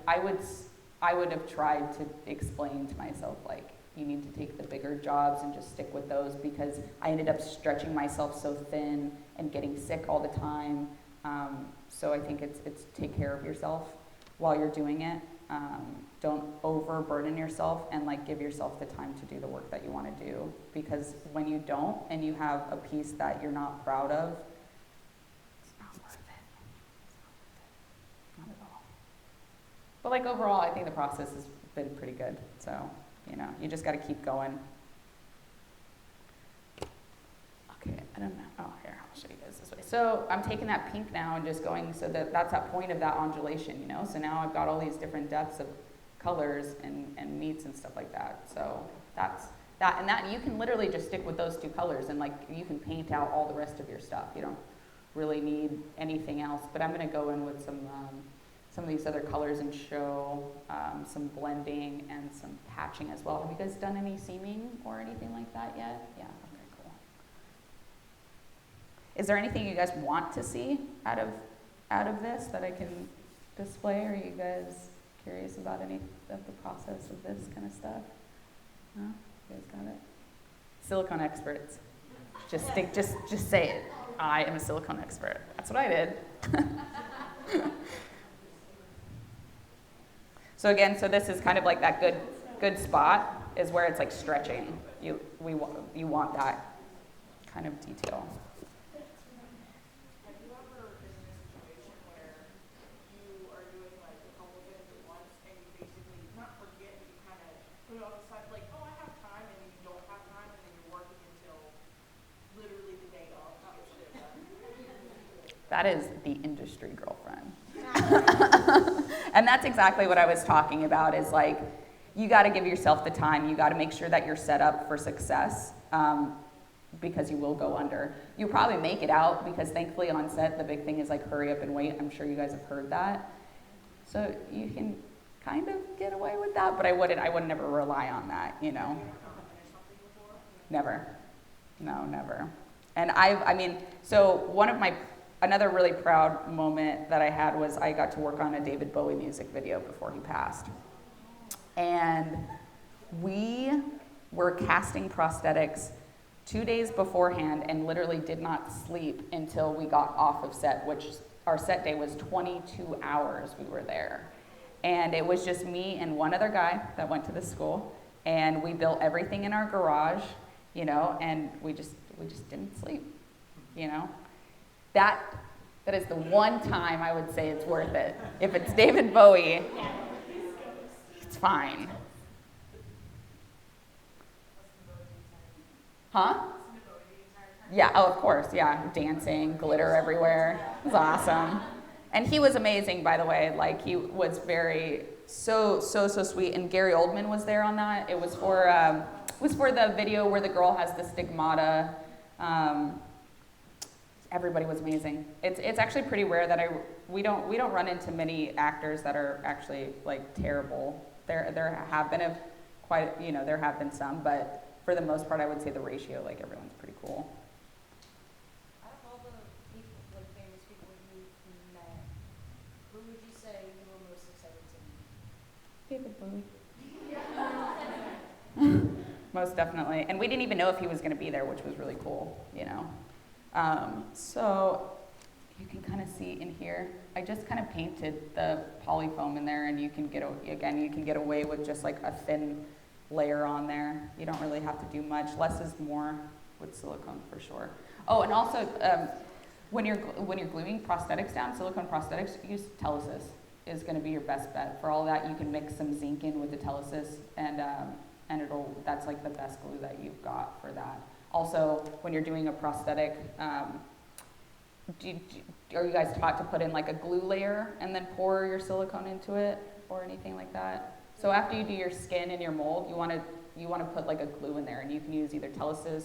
Speaker 2: have tried to explain to myself, like, you need to take the bigger jobs and just stick with those, because I ended up stretching myself so thin and getting sick all the time. So I think it's take care of yourself while you're doing it. Don't overburden yourself, and like give yourself the time to do the work that you want to do, because when you don't and you have a piece that you're not proud of, it's not worth it. Not at all. But like overall, I think the process has been pretty good. So, you just got to keep going. Okay, I don't know. Oh, here, I'll show you guys this way. So I'm taking that pink now and just going, so that's that point of that undulation, So now I've got all these different depths of colors and meats and stuff like that. So That you can literally just stick with those two colors, and like you can paint out all the rest of your stuff. You don't really need anything else. But I'm going to go in with some of these other colors and show some blending and some patching as well. Have you guys done any seaming or anything like that yet? Yeah, okay, cool. Is there anything you guys want to see out of this that I can display? Are you guys curious about any of the process of this kind of stuff? No? You guys got it? Silicone experts. Just say it. I am a silicone expert. That's what I did. So again, this is kind of like that good spot is where it's like stretching. You want that kind of detail.
Speaker 3: Have you ever been in a situation where you are doing like a couple things at once and you basically not forget, but you kind of put it on the side, like, oh, I have time, and then you don't have time, and then you're working until literally the day of to get shit done?
Speaker 2: That is the industry girlfriend. And that's exactly what I was talking about, is like, you got to give yourself the time. You got to make sure that you're set up for success, because you will go under. You'll probably make it out, because thankfully on set, the big thing is like hurry up and wait. I'm sure you guys have heard that. So you can kind of get away with that, but I would never rely on that, you know. Never. No, never. And another really proud moment that I had was I got to work on a David Bowie music video before he passed. And we were casting prosthetics 2 days beforehand and literally did not sleep until we got off of set, which our set day was 22 hours we were there. And it was just me and one other guy that went to the school, and we built everything in our garage, you know, and we just didn't sleep, you know. That is the one time I would say it's worth it. If it's David Bowie, it's fine. Huh? Yeah, oh, of course, yeah. Dancing, glitter everywhere. It was awesome. And he was amazing, by the way. Like, he was so sweet. And Gary Oldman was there on that. It was for the video where the girl has the stigmata. Everybody was amazing. It's actually pretty rare that we don't run into many actors that are actually like terrible. There have been some, but for the most part, I would say the ratio, like, everyone's pretty cool.
Speaker 5: Out of all the people, like famous people you've met, who would you say you were most excited to meet?
Speaker 2: David Bowie. Most definitely. And we didn't even know if he was going to be there, which was really cool, you know. So you can kind of see in here, I just kind of painted the polyfoam in there, and you can get away with just like a thin layer on there. You don't really have to do much. Less is more with silicone for sure. Oh, and also when you're gluing prosthetics down, silicone prosthetics, use Telesis is going to be your best bet. For all that, you can mix some zinc in with the Telesis, and that's like the best glue that you've got for that. Also, when you're doing a prosthetic, are you guys taught to put in like a glue layer and then pour your silicone into it or anything like that? So after you do your skin and your mold, you want to put like a glue in there, and you can use either Telesis,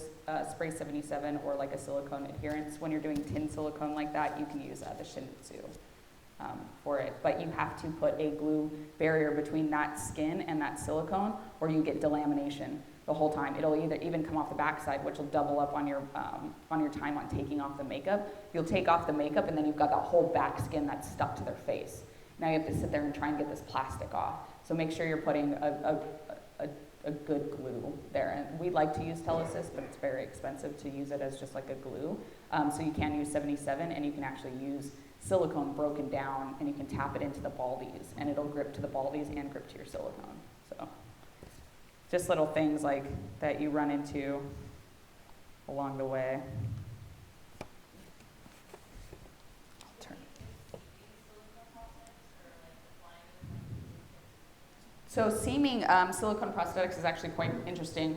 Speaker 2: Spray 77, or like a silicone adherence. When you're doing tin silicone like that, you can use the Shinitsu for it. But you have to put a glue barrier between that skin and that silicone, or you get delamination the whole time. It'll even come off the backside, which will double up on your time on taking off the makeup. You'll take off the makeup, and then you've got that whole back skin that's stuck to their face. Now you have to sit there and try and get this plastic off. So make sure you're putting a good glue there. And we like to use Telesis, but it's very expensive to use it as just like a glue. So you can use 77, and you can actually use silicone broken down, and you can tap it into the baldies, and it'll grip to the baldies and grip to your silicone. So just little things like that you run into along the way. So seaming silicone prosthetics is actually quite interesting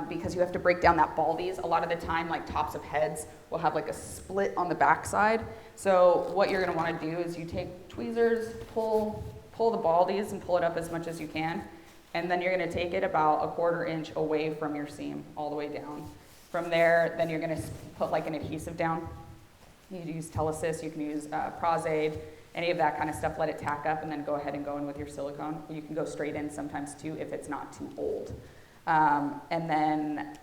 Speaker 2: because you have to break down that baldies. A lot of the time, like tops of heads will have like a split on the backside. So what you're going to want to do is you take tweezers, pull the baldies and pull it up as much as you can,
Speaker 1: And then you're going to take it about a 1/4 inch away from your seam, all the way down. From there, then you're going to put like an adhesive down. You can use Telesis, you can use Prosthetic, any of that kind of stuff. Let it tack up, and then go ahead and go in with your silicone. You can go straight in sometimes too if it's not too old. And then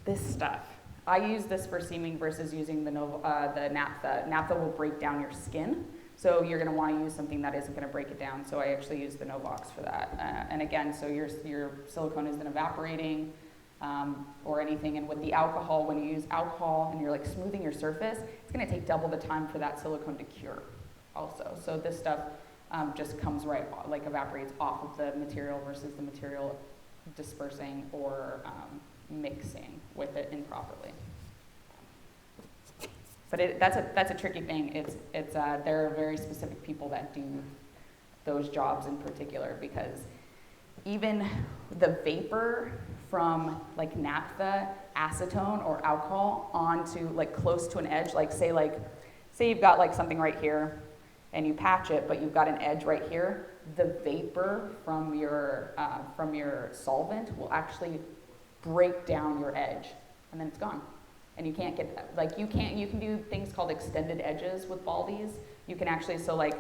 Speaker 1: this stuff. I use this for seaming versus using the naphtha. Naphtha will break down your skin, so you're going to want to use something that isn't going to break it down. So I actually use the Novox for that. And again, so your silicone isn't evaporating or anything. And with the alcohol, when you use alcohol and you're like smoothing your surface, it's going to take double the time for that silicone to cure also. So this stuff just comes right, like evaporates off of the material versus the material dispersing or mixing with it improperly. But that's a tricky thing. There are very specific people that do those jobs in particular, because even the vapor from like naphtha, acetone, or alcohol onto like close to an edge, like say you've got like something right here and you patch it, but you've got an edge right here, the vapor from your solvent will actually break down your edge, and then it's gone. And you can't get that. Like you can do things called extended edges with baldies. You can actually, so like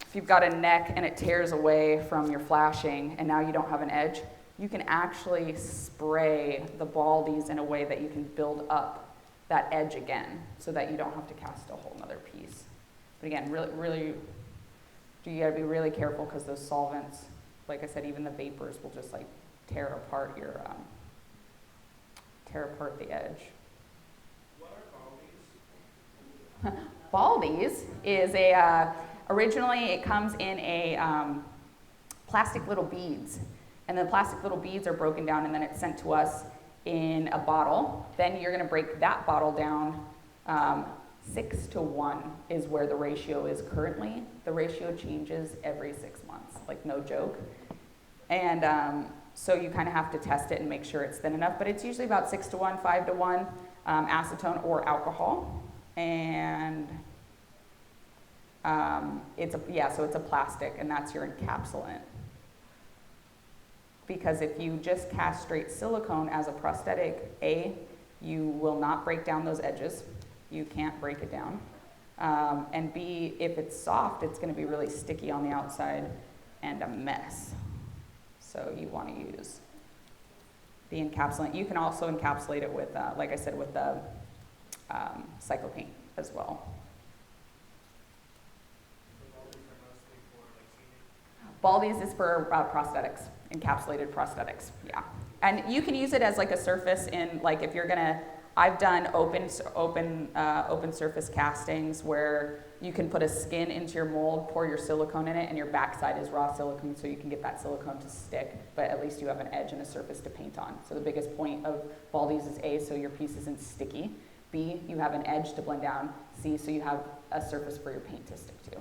Speaker 1: if you've got a neck and it tears away from your flashing and now you don't have an edge, you can actually spray the baldies in a way that you can build up that edge again so that you don't have to cast a whole nother piece. But again, really, you gotta be really careful, because those solvents, like I said, even the vapors will just like tear apart the edge.
Speaker 6: What are baldies?
Speaker 1: Baldies is originally it comes in a plastic little beads, and the plastic little beads are broken down, and then it's sent to us in a bottle. Then you're going to break that bottle down. 6-to-1 is where the ratio is currently. The ratio changes every 6 months, like no joke. And so you kind of have to test it and make sure it's thin enough, but it's usually about 6-to-1, 5-to-1, acetone or alcohol. And so it's a plastic, and that's your encapsulant. Because if you just cast straight silicone as a prosthetic, A, you will not break down those edges. You can't break it down. And B, if it's soft, it's going to be really sticky on the outside and a mess. So you want to use the encapsulant. You can also encapsulate it with, like I said, with the Cyclopaint as well. Baldies is for prosthetics, encapsulated prosthetics, yeah. And you can use it as like a surface in, like if you're gonna, I've done open surface castings where you can put a skin into your mold, pour your silicone in it, and your backside is raw silicone, so you can get that silicone to stick, but at least you have an edge and a surface to paint on. So the biggest point of Baldies is A, so your piece isn't sticky. B, you have an edge to blend down. C, so you have a surface for your paint to stick to.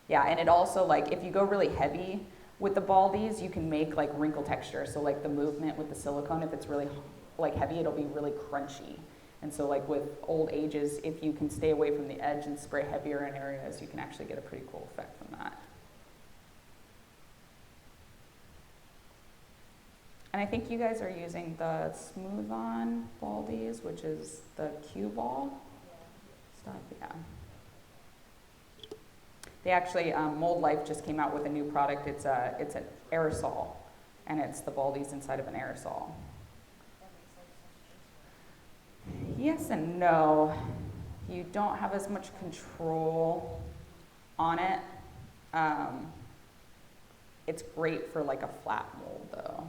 Speaker 1: Yeah, and it also, like, if you go really heavy with the Baldies, you can make like wrinkle texture. So like the movement with the silicone, if it's really like heavy, it'll be really crunchy. And so like with old ages, if you can stay away from the edge and spray heavier in areas, you can actually get a pretty cool effect from that. And I think you guys are using the Smooth On Baldies, which is the cue ball stuff, yeah. They actually, Mold Life just came out with a new product. It's an aerosol, and it's the Baldies inside of an aerosol. Yes and no. You don't have as much control on it. It's great for like a flat mold though.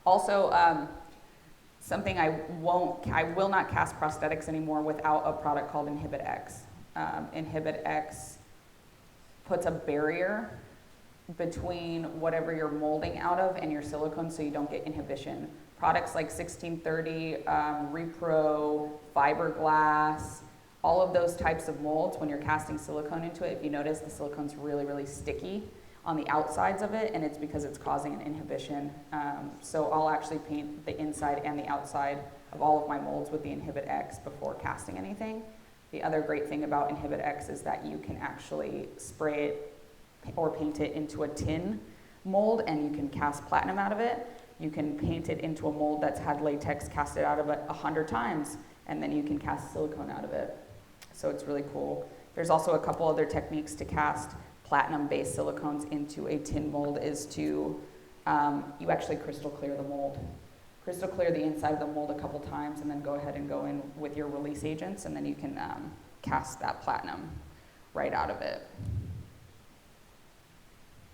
Speaker 1: Also, something I will not cast prosthetics anymore without a product called Inhibit X. Inhibit X puts a barrier between whatever you're molding out of and your silicone, so you don't get inhibition. Products like 1630, Repro, fiberglass, all of those types of molds, when you're casting silicone into it, if you notice, the silicone's really, really sticky on the outsides of it, and it's because it's causing an inhibition. So I'll actually paint the inside and the outside of all of my molds with the Inhibit X before casting anything. The other great thing about Inhibit X is that you can actually spray it, or paint it into a tin mold, and you can cast platinum out of it. You can paint it into a mold that's had latex, cast it out of it 100 times, and then you can cast silicone out of it. So it's really cool. There's also a couple other techniques to cast platinum-based silicones into a tin mold is to, you actually crystal clear the mold. Crystal clear the inside of the mold a couple times and then go ahead and go in with your release agents, and then you can cast that platinum right out of it.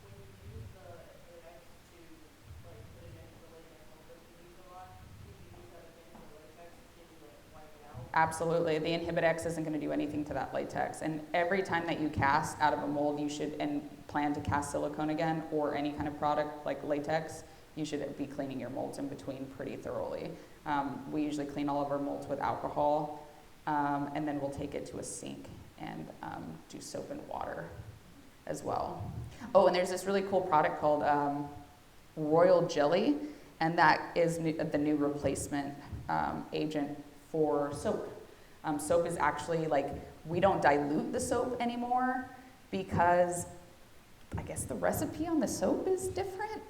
Speaker 3: When you use the latex to like put it into the latex mold that you use a lot, if you use that again in the latex, can you like wipe it out?
Speaker 1: Absolutely. The Inhibit X isn't going to do anything to that latex. And every time that you cast out of a mold, you should, and plan to cast silicone again or any kind of product like latex, you should be cleaning your molds in between pretty thoroughly. We usually clean all of our molds with alcohol, and then we'll take it to a sink and do soap and water as well. Oh, and there's this really cool product called Royal Jelly, and that is the new replacement agent for soap. Soap is actually like, we don't dilute the soap anymore because I guess the recipe on the soap is different.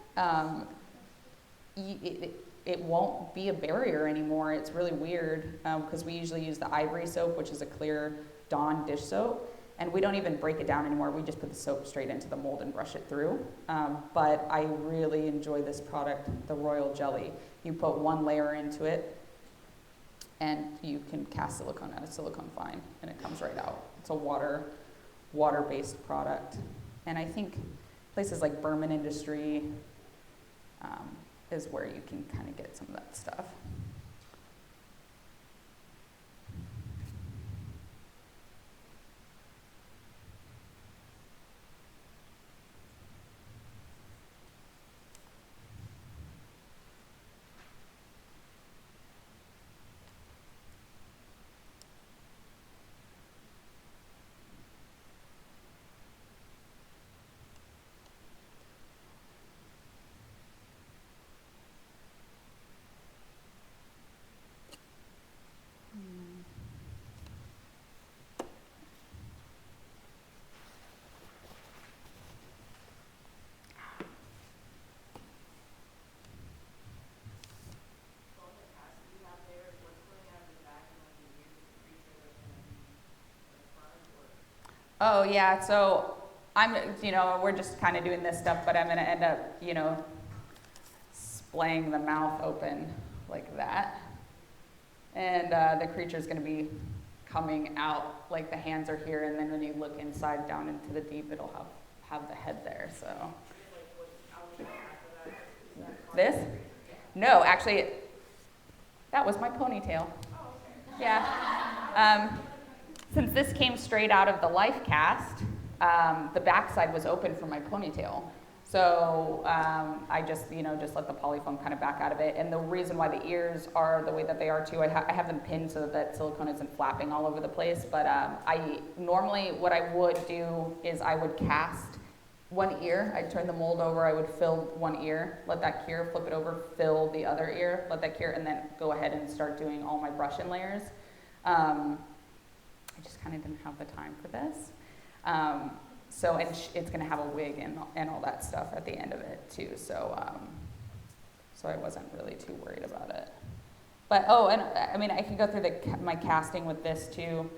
Speaker 1: It won't be a barrier anymore. It's really weird because we usually use the Ivory soap, which is a clear Dawn dish soap, and we don't even break it down anymore. We just put the soap straight into the mold and brush it through. But I really enjoy this product, the Royal Jelly. You put one layer into it, and you can cast silicone out of silicone fine, and it comes right out. It's a water-based product. And I think places like Berman Industry is where you can kind of get some of that stuff.
Speaker 3: So on the cast that you have there, is what's going on in the back and like the ears of the creature that's gonna be in the front or?
Speaker 1: Oh yeah, so we're just kind of doing this stuff, but I'm gonna end up, splaying the mouth open like that. And the creature's gonna be coming out, like the hands are here, and then when you look inside down into the deep, it'll have the head there, so.
Speaker 3: Like what's out there after that? Is that
Speaker 1: This? No, actually, that was my ponytail.
Speaker 3: Oh, okay.
Speaker 1: Yeah. Since this came straight out of the life cast, the backside was open for my ponytail. So I just let the polyfoam kind of back out of it. And the reason why the ears are the way that they are too, I have them pinned so that silicone isn't flapping all over the place. But I normally, what I would do is I would cast one ear. I'd turn the mold over, I would fill one ear, let that cure, flip it over, fill the other ear, let that cure, and then go ahead and start doing all my brush-in layers. I just kind of didn't have the time for this. So it's going to have a wig and all that stuff at the end of it too. So I wasn't really too worried about it. But I can go through my casting with this too.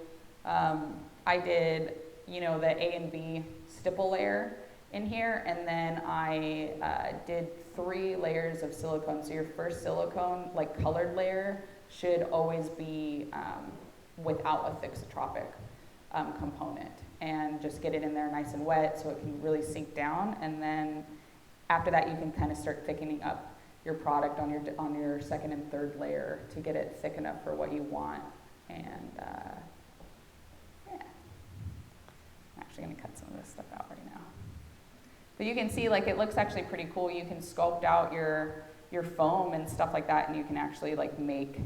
Speaker 1: I did the A and B stipple layer in here, and then I did 3 layers of silicone. So your first silicone, like colored layer, should always be without a thixotropic component, and just get it in there nice and wet so it can really sink down. And then after that, you can kind of start thickening up your product on your second and third layer to get it thick enough for what you want. And yeah, I'm actually going to cut some of this stuff out right now. But you can see, like, it looks actually pretty cool. You can sculpt out your foam and stuff like that, and you can actually like make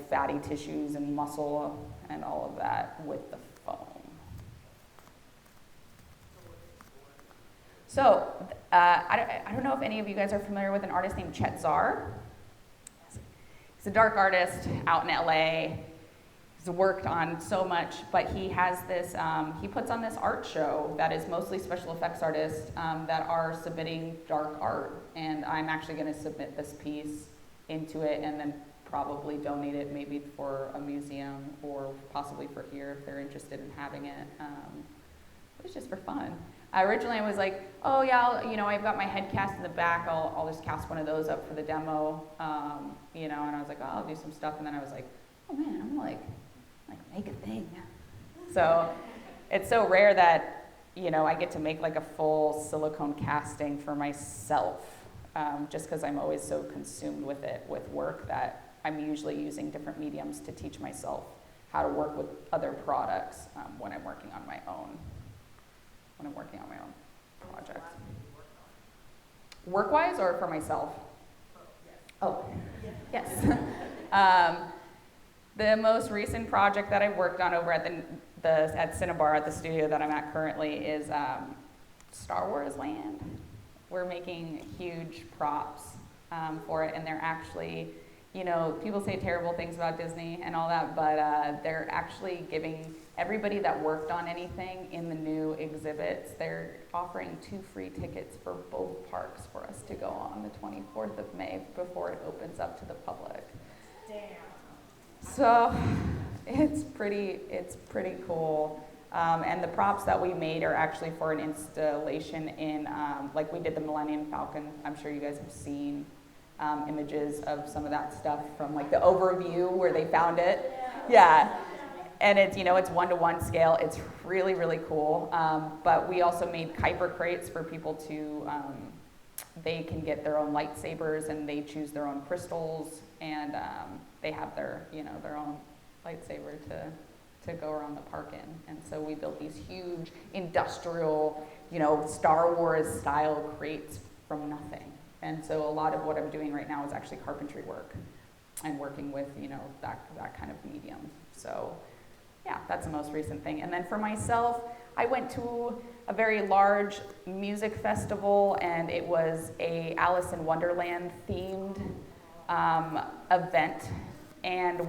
Speaker 1: fatty tissues and muscle and all of that with the foam. So I don't know if any of you guys are familiar with an artist named Chet Zar. He's a dark artist out in LA. He's worked on so much, but he has this, he puts on this art show that is mostly special effects artists that are submitting dark art. And I'm actually going to submit this piece into it and then probably donate it maybe for a museum or possibly for here if they're interested in having it. It's just for fun. Originally I was like, oh yeah, I've got my head cast in the back, I'll just cast one of those up for the demo, and I was like, oh, I'll do some stuff, and then I was like, oh man, I'm gonna like make a thing. So it's so rare that, I get to make like a full silicone casting for myself, just because I'm always so consumed with work that I'm usually using different mediums to teach myself how to work with other products when I'm working on my own projects. Work-wise or for myself? Oh, yes. The most recent project that I worked on over at at Cinnabar, at the studio that I'm at currently, is Star Wars Land. We're making huge props for it, and they're actually, people say terrible things about Disney and all that, but they're actually giving everybody that worked on anything in the new exhibits, they're offering 2 free tickets for both parks for us to go on the 24th of May before it opens up to the public.
Speaker 3: Damn.
Speaker 1: So it's pretty cool. And the props that we made are actually for an installation in, like we did the Millennium Falcon. I'm sure you guys have seen images of some of that stuff from like the overview where they found it. Yeah. And it's, it's 1-to-1 scale. It's really, really cool. But we also made Kuiper crates for people to, they can get their own lightsabers and they choose their own crystals, and they have their, their own lightsaber to go around the park in. And so we built these huge industrial, Star Wars style crates from nothing. And so a lot of what I'm doing right now is actually carpentry work and working with, that kind of medium. So yeah, that's the most recent thing. And then for myself, I went to a very large music festival, and it was a Alice in Wonderland themed event. And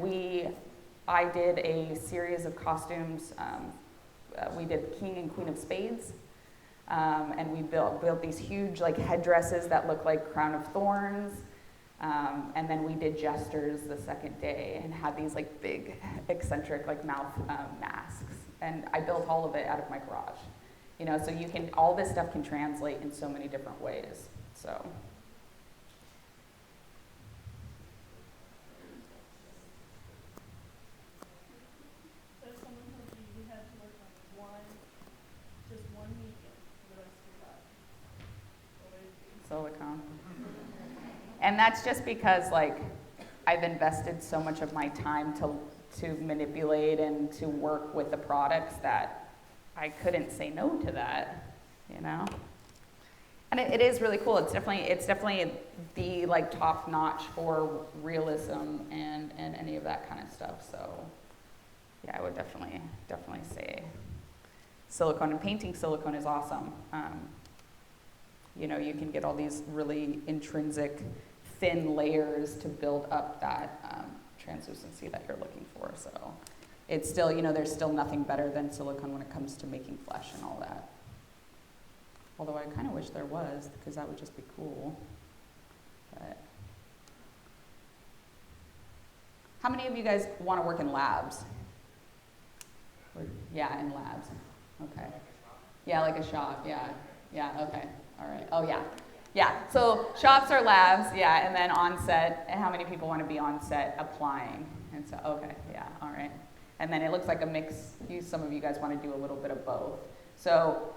Speaker 1: I did a series of costumes. We did King and Queen of Spades. And we built these huge like headdresses that look like crown of thorns. And then we did jesters the second day and had these like big eccentric like mouth masks. And I built all of it out of my garage. So all this stuff can translate in so many different ways. So.
Speaker 3: So if someone told you had to work on just one medium for the rest of your life, what would it be?
Speaker 1: Silicone. And that's just because like I've invested so much of my time to manipulate and to work with the products that I couldn't say no to that, And it is really cool. It's definitely the like top notch for realism and any of that kind of stuff. So yeah, I would definitely say silicone, and painting silicone is awesome. You can get all these really intrinsic thin layers to build up that translucency that you're looking for. So it's still, there's still nothing better than silicone when it comes to making flesh and all that. Although I kind of wish there was, because that would just be cool. But how many of you guys want to work in labs? Yeah, in labs. Okay. Yeah, like a shop. Yeah. Yeah. Okay. All right. Oh yeah. Yeah. So shops are labs. Yeah, and then on set. And how many people want to be on set applying? And so okay. Yeah. All right. And then it looks like a mix. Some of you guys want to do a little bit of both. So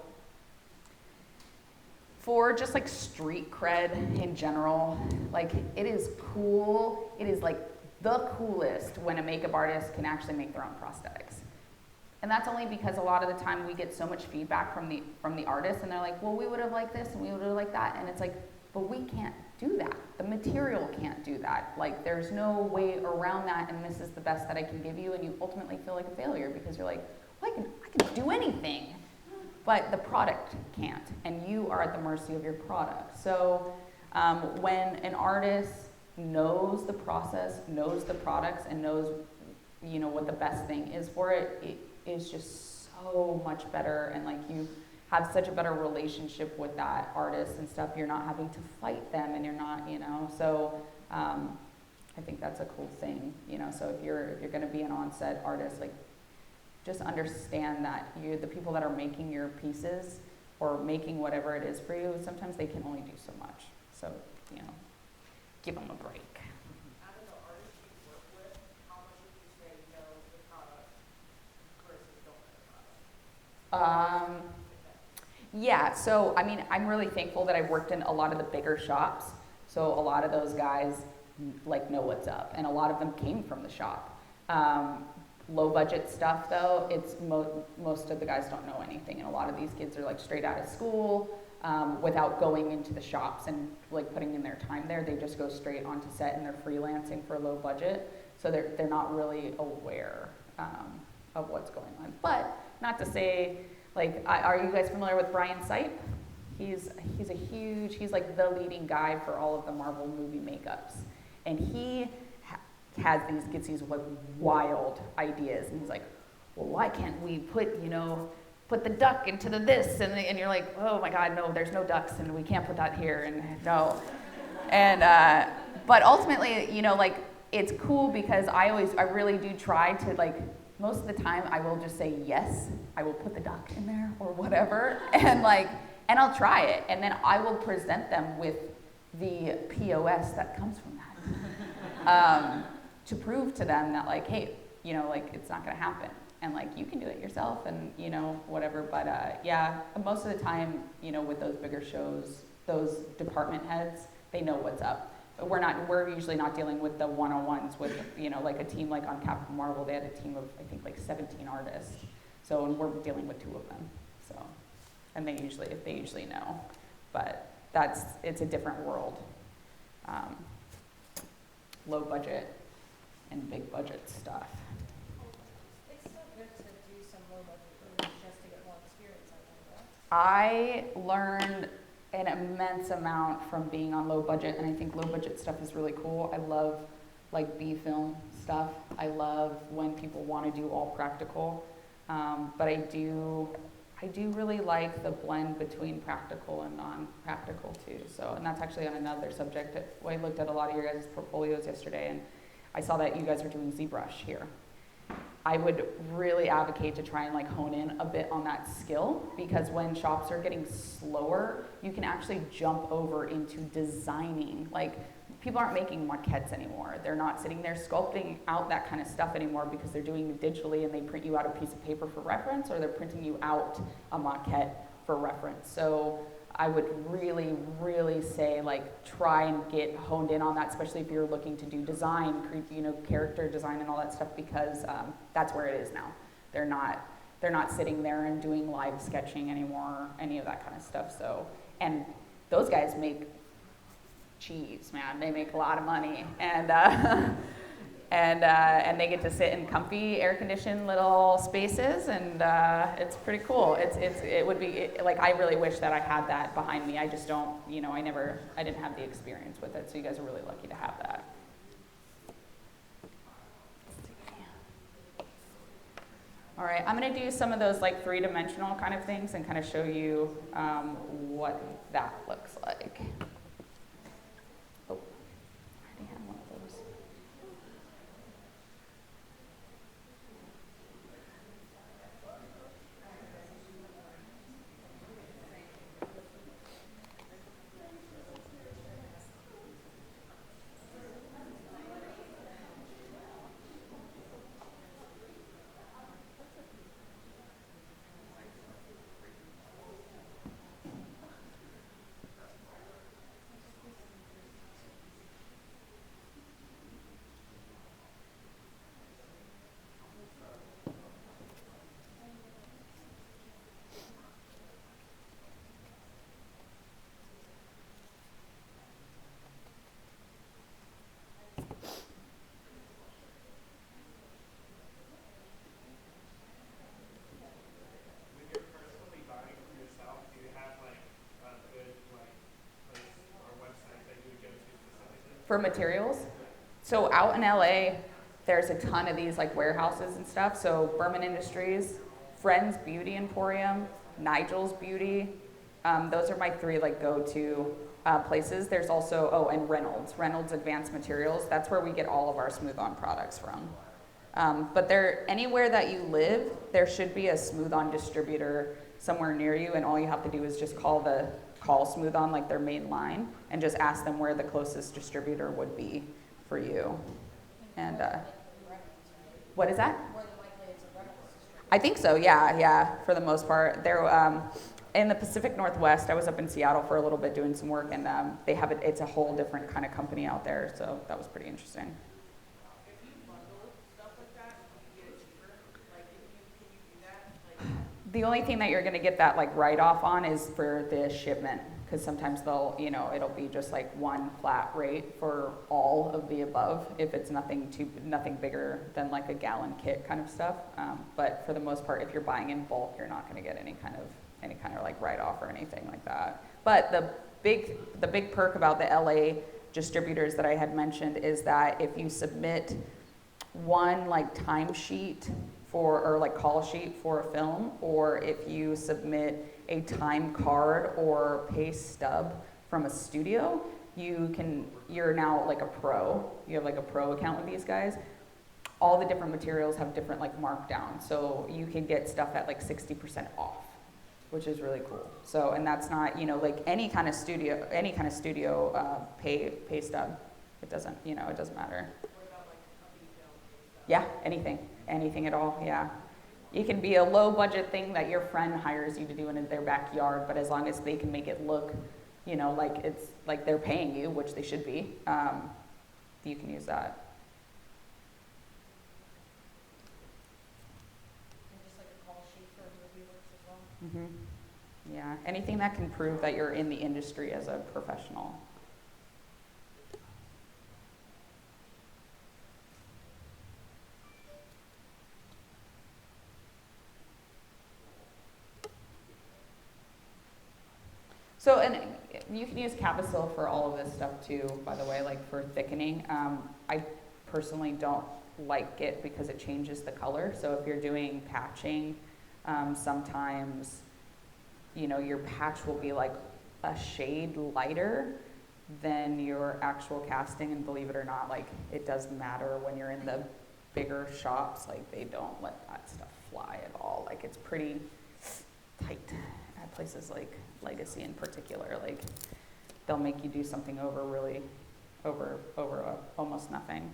Speaker 1: for just like street cred in general, like it is cool. It is like the coolest when a makeup artist can actually make their own prosthetics. And that's only because a lot of the time we get so much feedback from the artists, and they're like, well, we would have liked this and we would have liked that. And it's like, but we can't do that. The material can't do that. Like there's no way around that, and this is the best that I can give you, and you ultimately feel like a failure because you're like, well, I can do anything. But the product can't, and you are at the mercy of your product. So when an artist knows the process, knows the products, and knows you know, what the best thing is for it, it is just so much better, and like you have such a better relationship with that artist and stuff. You're not having to fight them, and you're not, you know, so I think that's a cool thing, you know. So if you're going to be an on-set artist, like just understand that the people that are making your pieces or making whatever it is for you, sometimes they can only do so much. So, you know, give them a break.
Speaker 3: Out of the artists you work with, how much would you say know the product versus don't know the product?
Speaker 1: Yeah, so I mean, I'm really thankful that I've worked in a lot of the bigger shops. So a lot of those guys like know what's up, and a lot of them came from the shop. Low budget stuff though, it's most of the guys don't know anything, and a lot of these kids are like straight out of school without going into the shops and like putting in their time there. They just go straight onto set and they're freelancing for low budget, so they're not really aware of what's going on. But not to say, like, are you guys familiar with Brian Sipe? He's like the leading guy for all of the Marvel movie makeups, and he gets these like wild ideas, and he's like, well, why can't we put the duck into this, and you're like, oh my God, no, there's no ducks, and we can't put that here, and no, and but ultimately, you know, like, it's cool because I really do try to, like, most of the time I will just say yes, I will put the duck in there or whatever, and I'll try it, and then I will present them with the POS that comes from that. To prove to them that, like, hey, you know, like, it's not gonna happen, and like, you can do it yourself, and you know, whatever. But yeah, most of the time, you know, with those bigger shows, those department heads, they know what's up. We're usually not dealing with the one-on-ones with, you know, like a team like on Captain Marvel, they had a team of, I think, like 17 artists. So, and we're dealing with 2 of them. So, and they usually know, but it's a different world. Low budget and big budget stuff.
Speaker 3: It's so good to do some low budget movies just to get more experience on them,
Speaker 1: I learned an immense amount from being on low budget, and I think low budget stuff is really cool. I love like B film stuff. I love when people want to do all practical, but I do really like the blend between practical and non-practical too. So, and that's actually on another subject. I looked at a lot of your guys' portfolios yesterday, and I saw that you guys are doing ZBrush here. I would really advocate to try and like hone in a bit on that skill, because when shops are getting slower, you can actually jump over into designing. Like, people aren't making maquettes anymore. They're not sitting there sculpting out that kind of stuff anymore, because they're doing it digitally, and they print you out a piece of paper for reference, or they're printing you out a maquette for reference. So I would really, really say, like, try and get honed in on that, especially if you're looking to do design, you know, character design and all that stuff, because that's where it is now. They're not sitting there and doing live sketching anymore, any of that kind of stuff. So, and those guys make cheese, man. They make a lot of money, and and they get to sit in comfy, air-conditioned little spaces, and it's pretty cool. It would be like, I really wish that I had that behind me. I just don't, you know, I didn't have the experience with it. So you guys are really lucky to have that. All right, I'm gonna do some of those like 3-dimensional kind of things and kind of show you what that looks like. Oh, I already had one of those.
Speaker 6: When you're personally buying for yourself, do you have like a good like place or website that you would go to specifically?
Speaker 1: For materials, so out in LA, there's a ton of these like warehouses and stuff. So Berman Industries, Friends Beauty Emporium, Nigel's Beauty. Those are my three like go-to places. There's also, oh, and Reynolds Advanced Materials. That's where we get all of our smooth-on products from. But anywhere that you live, there should be a smooth-on distributor somewhere near you, and all you have to do is just call smooth-on, like their main line, and just ask them where the closest distributor would be for you. And what is that? I think so, yeah, for the most part. They're in the Pacific Northwest. I was up in Seattle for a little bit doing some work, and they have it's a whole different kind of company out there, so that was pretty interesting.
Speaker 3: If you bundle stuff like that, you get it cheaper. Like, can you do that? Like,
Speaker 1: The only thing that you're going to get that like write-off on is for the shipment, because sometimes it'll be just like one flat rate for all of the above if it's nothing bigger than like a gallon kit kind of stuff. But for the most part, if you're buying in bulk, you're not going to get any kind of like write-off or anything like that. But the big perk about the LA distributors that I had mentioned is that if you submit one like timesheet or like call sheet for a film, or if you submit a time card or pay stub from a studio, you're now like a pro. You have like a pro account with these guys. All the different materials have different like markdown, so you can get stuff at like 60% off, which is really cool. So, and that's not, like any kind of studio pay stub. It doesn't matter.
Speaker 3: what about like a company film and stuff?
Speaker 1: Yeah, anything at all, yeah. It can be a low budget thing that your friend hires you to do in their backyard, but as long as they can make it look, like it's like they're paying you, which they should be, you can use that.
Speaker 3: And just like a call sheet for movie works as well?
Speaker 1: Yeah, anything that can prove that you're in the industry as a professional. So, and you can use Capasil for all of this stuff too, by the way, like for thickening. I personally don't like it because it changes the color. So if you're doing patching, sometimes, your patch will be like a shade lighter than your actual casting. And believe it or not, like it does matter when you're in the bigger shops, like they don't let that stuff fly at all. Like it's pretty tight at places like Legacy in particular. Like they'll make you do something over almost nothing.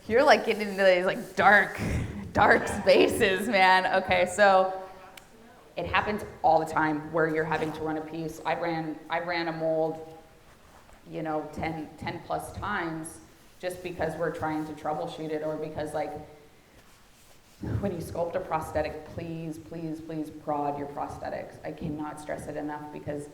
Speaker 1: You're like getting into these like dark spaces, man. Okay, so it happens all the time where you're having to run a piece. I ran a mold, 10 plus times just because we're trying to troubleshoot it, or because like when you sculpt a prosthetic, please prod your prosthetics. I cannot stress it enough, because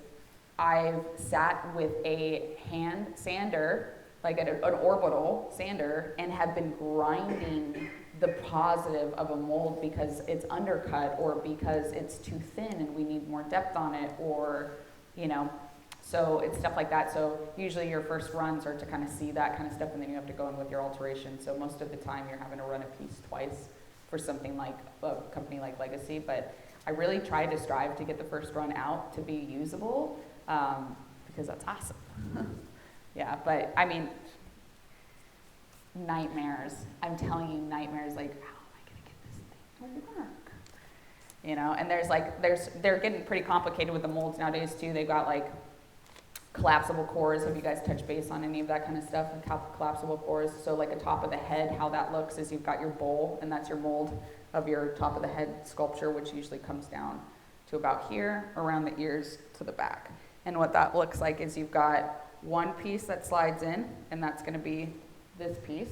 Speaker 1: I've sat with a hand sander, like an orbital sander, and have been grinding the positive of a mold because it's undercut, or because it's too thin and we need more depth on it, or, so it's stuff like that. So usually your first runs are to kind of see that kind of stuff, and then you have to go in with your alteration. So most of the time you're having to run a piece twice for something like a company like Legacy, but I really try to strive to get the first run out to be usable, because that's awesome. Yeah, but I mean, nightmares. I'm telling you, nightmares, like, how am I gonna get this thing to work? And they're getting pretty complicated with the molds nowadays too. They've got like collapsible cores. Have you guys touched base on any of that kind of stuff? Collapsible cores. So like a top of the head, how that looks is you've got your bowl, and that's your mold of your top of the head sculpture, which usually comes down to about here, around the ears to the back. And what that looks like is you've got one piece that slides in, and that's going to be this piece,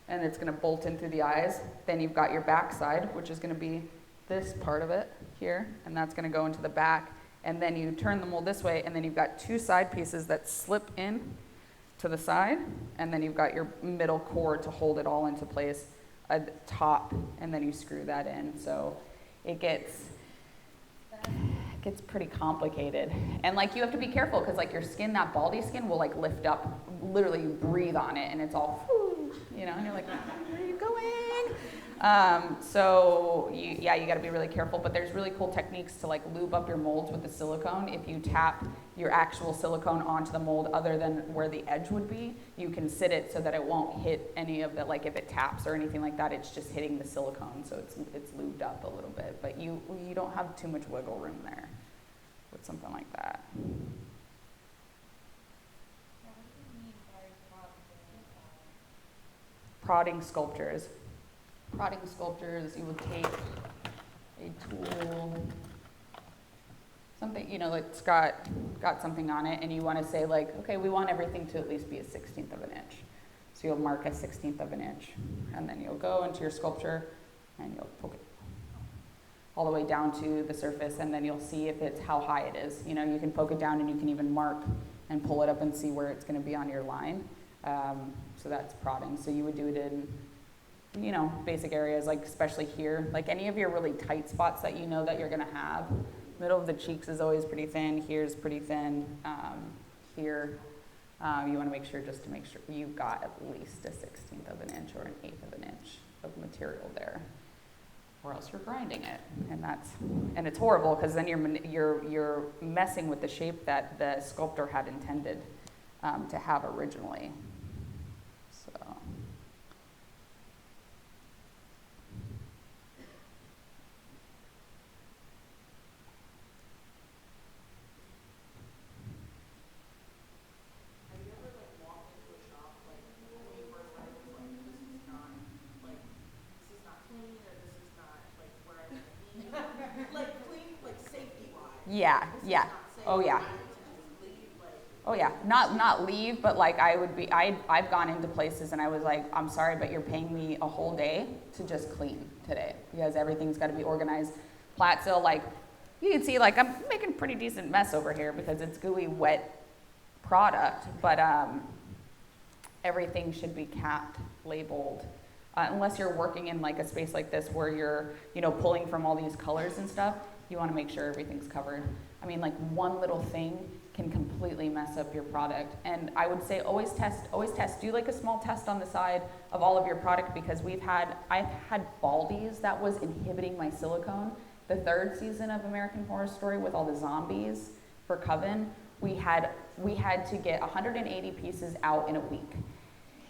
Speaker 1: and it's going to bolt in through the eyes. Then you've got your back side, which is going to be this part of it here, and that's going to go into the back. And then you turn the mold this way, and then you've got two side pieces that slip in to the side, and then you've got your middle core to hold it all into place. a top, and then you screw that in. So it gets pretty complicated. And like you have to be careful because like your skin, that baldy skin will like lift up, literally you breathe on it and it's all, you know, and you're like, where are you going? So you got to be really careful, but there's really cool techniques to like lube up your molds with the silicone. If you tap your actual silicone onto the mold other than where the edge would be, you can sit it so that it won't hit any of the, like if it taps or anything like that, it's just hitting the silicone, so it's lubed up a little bit, but you don't have too much wiggle room there with something like that.
Speaker 3: Now, what do you mean by
Speaker 1: Prodding sculptures. Prodding sculptures, you would take a tool, something, you know, that's got something on it, and you want to say like, okay, we want everything to at least be a 1/16 of an inch. So you'll mark a 1/16 of an inch, and then you'll go into your sculpture, and you'll poke it all the way down to the surface, and then you'll see if it's how high it is. You know, you can poke it down, and you can even mark and pull it up and see where it's going to be on your line. So that's prodding. So you would do it in, you know, basic areas, like especially here, like any of your really tight spots that you know that you're gonna have. Middle of the cheeks is always pretty thin, here's pretty thin, here, you wanna make sure, just to make sure you've got at least a 1/16 of an inch or an 1/8 of an inch of material there, or else you're grinding it, and it's horrible, because then you're messing with the shape that the sculptor had intended to have originally, so.
Speaker 3: Have you ever like walked into a shop like when you first started, was like, this is not clean, or this is not like where I want to be? Like clean, like safety wise.
Speaker 1: Yeah, yeah, oh yeah. Oh yeah, not leave, but like I've gone into places and I was like, I'm sorry, but you're paying me a whole day to just clean today, because everything's got to be organized. Platsil, like you can see, like I'm making a pretty decent mess over here because it's gooey, wet product, but everything should be capped, labeled, unless you're working in like a space like this where you're, you know, pulling from all these colors and stuff. You want to make sure everything's covered. I mean, like one little thing can completely mess up your product. And I would say always test, do like a small test on the side of all of your product, because I've had baldies that was inhibiting my silicone. The 3rd season of American Horror Story with all the zombies for Coven, we had to get 180 pieces out in a week.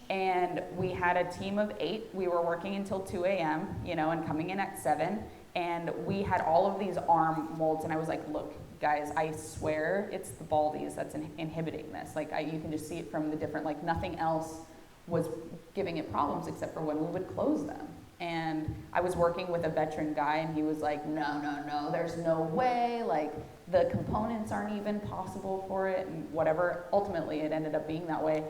Speaker 1: And we had a team of 8. We were working until 2 a.m., you know, and coming in at 7. And we had all of these arm molds, and I was like, look, guys, I swear it's the baldies that's inhibiting this. Like, you can just see it from the different, like, nothing else was giving it problems except for when we would close them. And I was working with a veteran guy, and he was like, no, there's no way, like, the components aren't even possible for it, and whatever. Ultimately, it ended up being that way.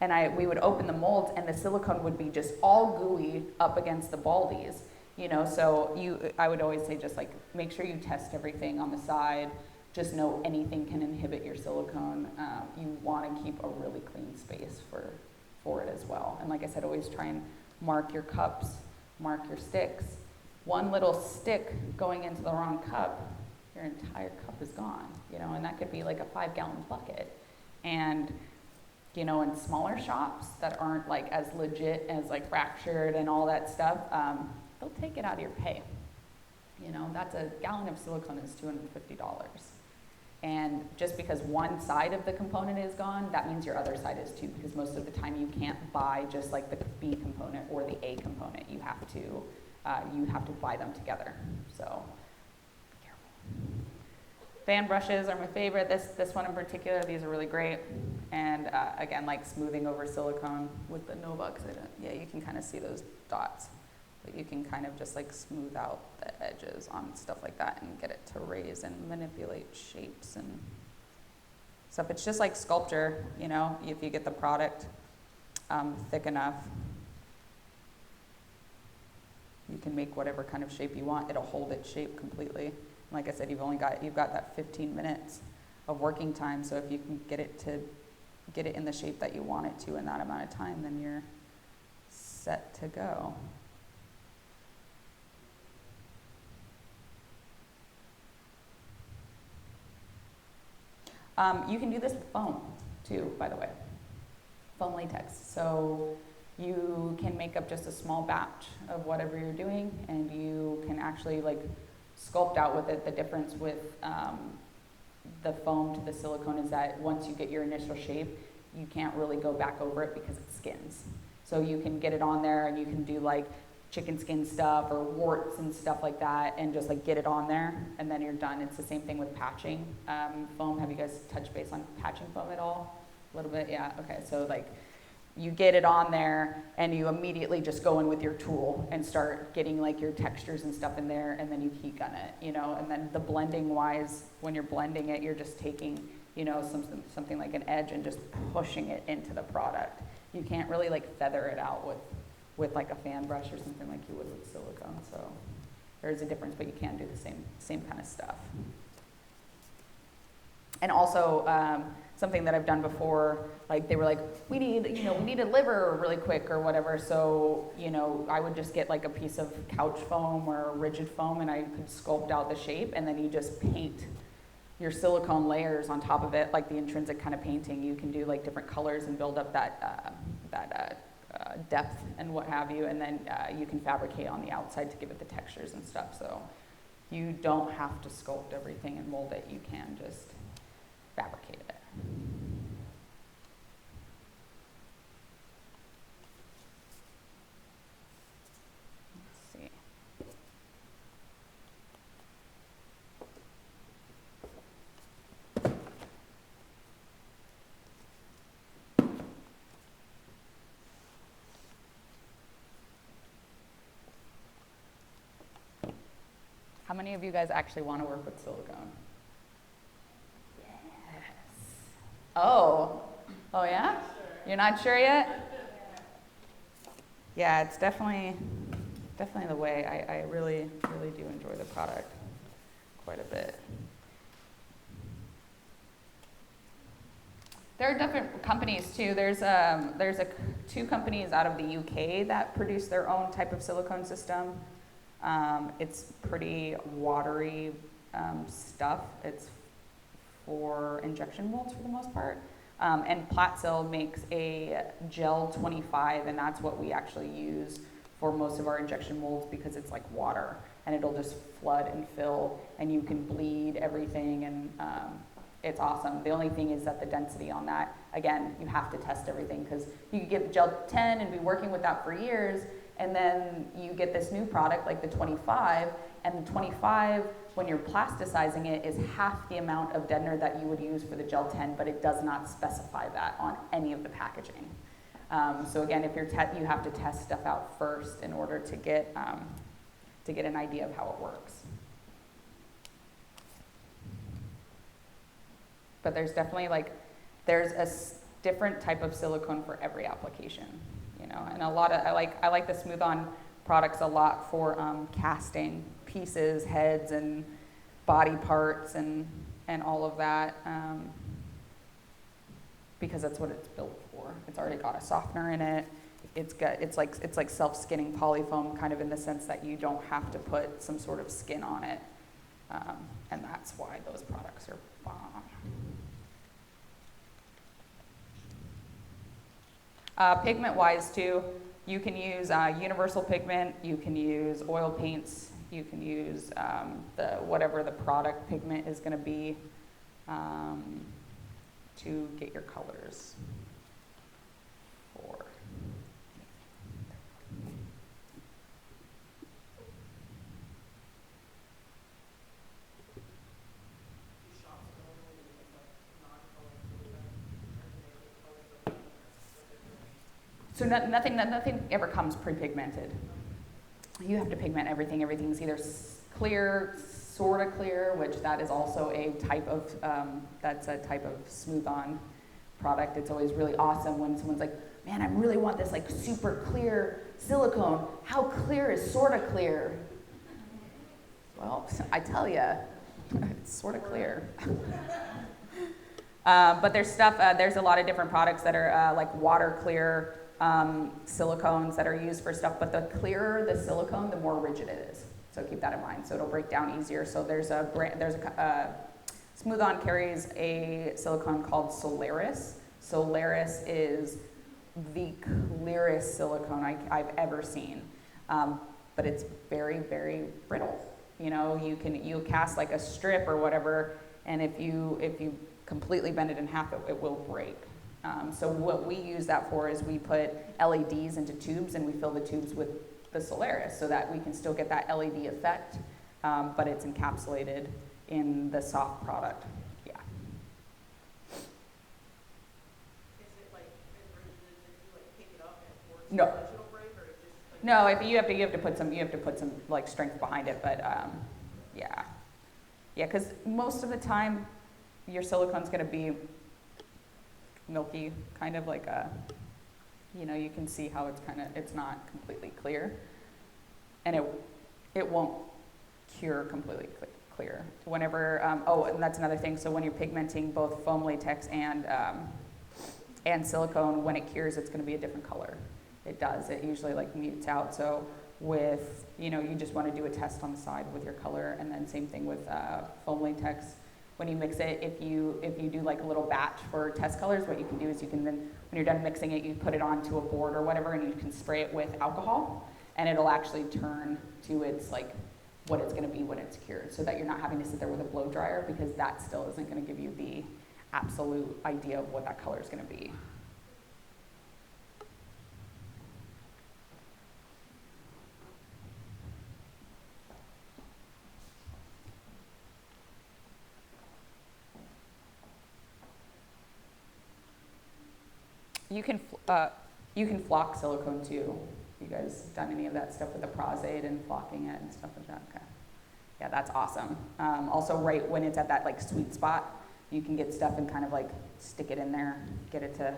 Speaker 1: And we would open the molds, and the silicone would be just all gooey up against the baldies. You know, so I would always say just like make sure you test everything on the side. Just know anything can inhibit your silicone. You want to keep a really clean space for it as well. And like I said, always try and mark your cups, mark your sticks. One little stick going into the wrong cup, your entire cup is gone. You know, and that could be like a 5-gallon bucket. And you know, in smaller shops that aren't like as legit as like Fractured and all that stuff, they'll take it out of your pay. You know, that's a gallon of silicone is $250. And just because one side of the component is gone, that means your other side is too, because most of the time you can't buy just like the B component or the A component. You have to buy them together. So be careful. Fan brushes are my favorite. This one in particular, these are really great. And again, like smoothing over silicone with the Novux. Yeah, you can kind of see those dots. But you can kind of just like smooth out the edges on stuff like that and get it to raise and manipulate shapes and stuff. It's just like sculpture, you know, if you get the product thick enough, you can make whatever kind of shape you want. It'll hold its shape completely. Like I said, you've got that 15 minutes of working time. So if you can get it in the shape that you want it to in that amount of time, then you're set to go. You can do this with foam too, by the way. Foam latex. So you can make up just a small batch of whatever you're doing, and you can actually like sculpt out with it. The difference with the foam to the silicone is that once you get your initial shape, you can't really go back over it because it skins. So you can get it on there and you can do like chicken skin stuff or warts and stuff like that and just like get it on there and then you're done. It's the same thing with patching foam. Have you guys touched base on patching foam at all? A little bit, yeah, okay. So like you get it on there and you immediately just go in with your tool and start getting like your textures and stuff in there, and then you heat gun it, you know, and then the blending wise, when you're blending it, you're just taking, you know, something like an edge and just pushing it into the product. You can't really like feather it out with like a fan brush or something like you would with silicone. So there's a difference, but you can do the same kind of stuff. And also something that I've done before, like they were like, we need a liver really quick or whatever. So, you know, I would just get like a piece of couch foam or rigid foam and I could sculpt out the shape, and then you just paint your silicone layers on top of it, like the intrinsic kind of painting. You can do like different colors and build up that depth and what have you, and then you can fabricate on the outside to give it the textures and stuff. So you don't have to sculpt everything and mold it. You can just fabricate it. Let's see. How many of you guys actually want to work with silicone? Oh yeah? You're not sure yet? Yeah, it's definitely the way. I really do enjoy the product quite a bit. There are different companies too. There's two companies out of the UK that produce their own type of silicone system. It's pretty watery stuff. It's for injection molds for the most part. And Platzel makes a gel 25, and that's what we actually use for most of our injection molds because it's like water, and it'll just flood and fill, and you can bleed everything, and it's awesome. The only thing is that the density on that, again, you have to test everything, because you could get the gel 10 and be working with that for years, and then you get this new product like the 25, and the 25, when you're plasticizing it, is half the amount of deadener that you would use for the gel 10, but it does not specify that on any of the packaging. So again, if you have to test stuff out first in order to get an idea of how it works. But there's definitely there's a different type of silicone for every application, you know. And I like the Smooth On products a lot for casting pieces, heads, and body parts, and all of that, because that's what it's built for. It's already got a softener in it. It's like self-skinning polyfoam, kind of in the sense that you don't have to put some sort of skin on it, and that's why those products are bomb. Pigment-wise too, you can use universal pigment, you can use oil paints, you can use whatever the product pigment is going to be to get your colors for. So nothing ever comes pre-pigmented. You have to pigment everything. Everything's either clear, sort of clear, which that is also a type of, that's a type of smooth-on product. It's always really awesome when someone's like, man, I really want this like super clear silicone. How clear is sort of clear? Well, I tell you, it's sort of clear. But there's there's a lot of different products that are like water clear, silicones that are used for stuff, but the clearer the silicone, the more rigid it is. So keep that in mind. So it'll break down easier. So there's a Smooth On carries a silicone called Solaris. Solaris is the clearest silicone I've ever seen, but it's very, very brittle. You know, you cast like a strip or whatever, and if you completely bend it in half, it will break. So what we use that for is we put LEDs into tubes and we fill the tubes with the Solaris so that we can still get that LED effect, but it's encapsulated in the soft product. Yeah.
Speaker 3: Is it like as rigid as if you like pick it up and force
Speaker 1: No.
Speaker 3: it, it'll break, or it's just like?
Speaker 1: No, if you have to put some like strength behind it, but yeah, because most of the time your silicone's going to be milky, kind of like a, you know, you can see how it's not completely clear, and it won't cure completely clear. Whenever, oh, and that's another thing. So when you're pigmenting both foam latex and silicone, when it cures, it's going to be a different color. It does. It usually like mutes out. So with, you know, you just want to do a test on the side with your color, and then same thing with foam latex. When you mix it, if you do like a little batch for test colors, what you can do is you can then, when you're done mixing it, you put it onto a board or whatever, and you can spray it with alcohol, and it'll actually turn to its like what it's going to be when it's cured, so that you're not having to sit there with a blow dryer, because that still isn't going to give you the absolute idea of what that color is going to be. You can flock silicone too. You guys done any of that stuff with the Prosthetic and flocking it and stuff like that? Okay. Yeah, that's awesome. Also, right when it's at that like sweet spot, you can get stuff and kind of like stick it in there, get it to.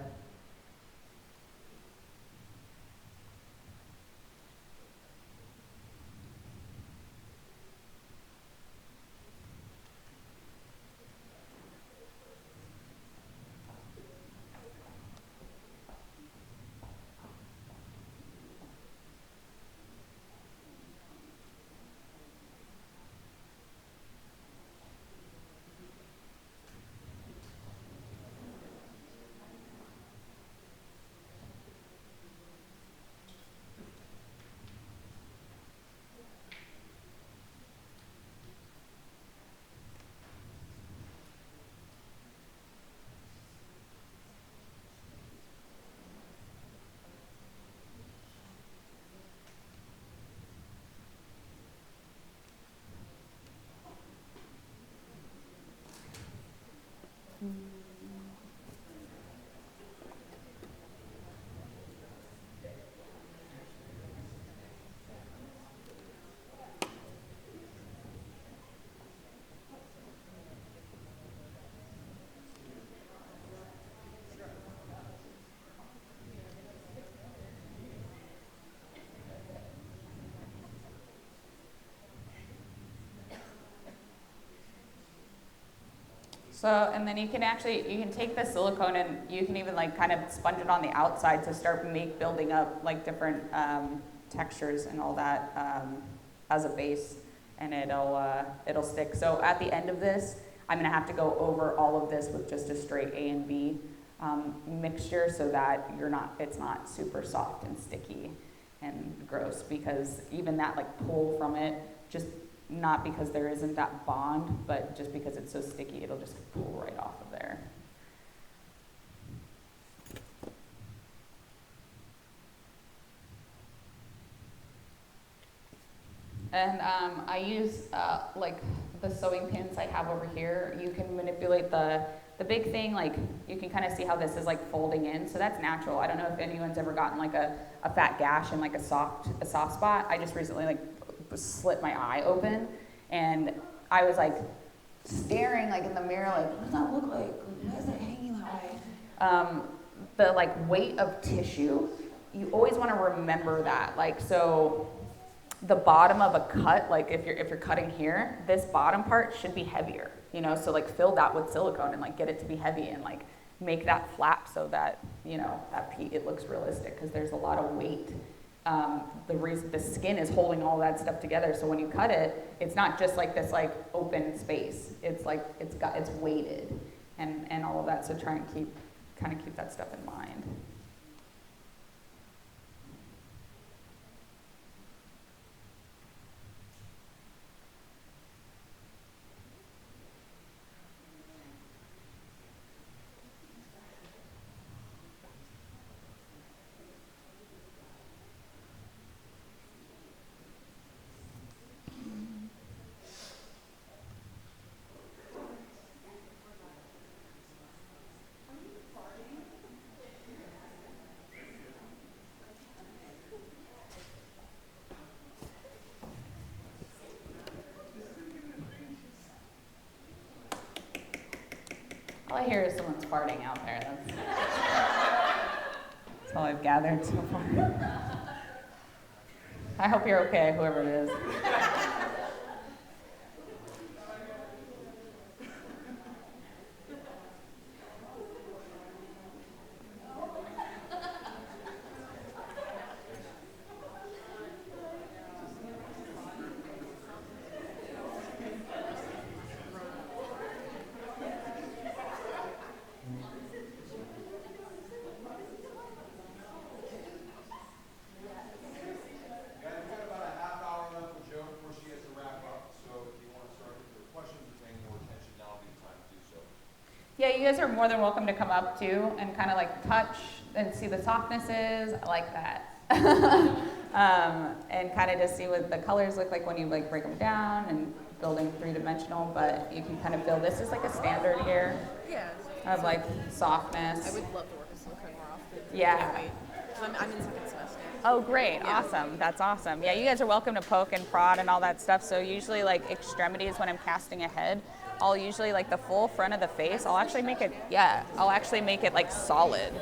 Speaker 1: So, and then you can take the silicone and you can even like kind of sponge it on the outside to start building up like different textures and all that as a base, and it'll stick. So at the end of this, I'm gonna have to go over all of this with just a straight A and B mixture, so that it's not super soft and sticky and gross, because even that like pull from it, just not because there isn't that bond, but just because it's so sticky, it'll just pull right off of there. And I use like the sewing pins I have over here. You can manipulate the big thing, like you can kind of see how this is like folding in, so that's natural. I don't know if anyone's ever gotten like a fat gash and like a soft spot. I just recently like slit my eye open, and I was like staring like in the mirror like, what does that look like? Why is it hanging that way? The like weight of tissue, you always want to remember that. Like, so the bottom of a cut, like if you're cutting here, this bottom part should be heavier, you know, so like fill that with silicone and like get it to be heavy and like make that flap so that, you know, it looks realistic, because there's a lot of weight the skin is holding all that stuff together. So when you cut it, it's not just like this like open space. It's like it's weighted and all of that. So try and kind of keep that stuff in mind. All I hear is someone's farting out there. That's all I've gathered so far. I hope you're okay, whoever it is. Yeah, you guys are more than welcome to come up too and kind of like touch and see the softnesses. I like that. And kind of just see what the colors look like when you like break them down and building three-dimensional, but you can kind of build, this is like a standard here of like softness.
Speaker 3: I would love to work with silicone more often.
Speaker 1: Yeah.
Speaker 3: Can't wait. I'm in second semester.
Speaker 1: Oh, great. Awesome. That's awesome. Yeah, you guys are welcome to poke and prod and all that stuff. So usually like extremities when I'm casting a head, I'll usually like the full front of the face, I'll actually make it like solid,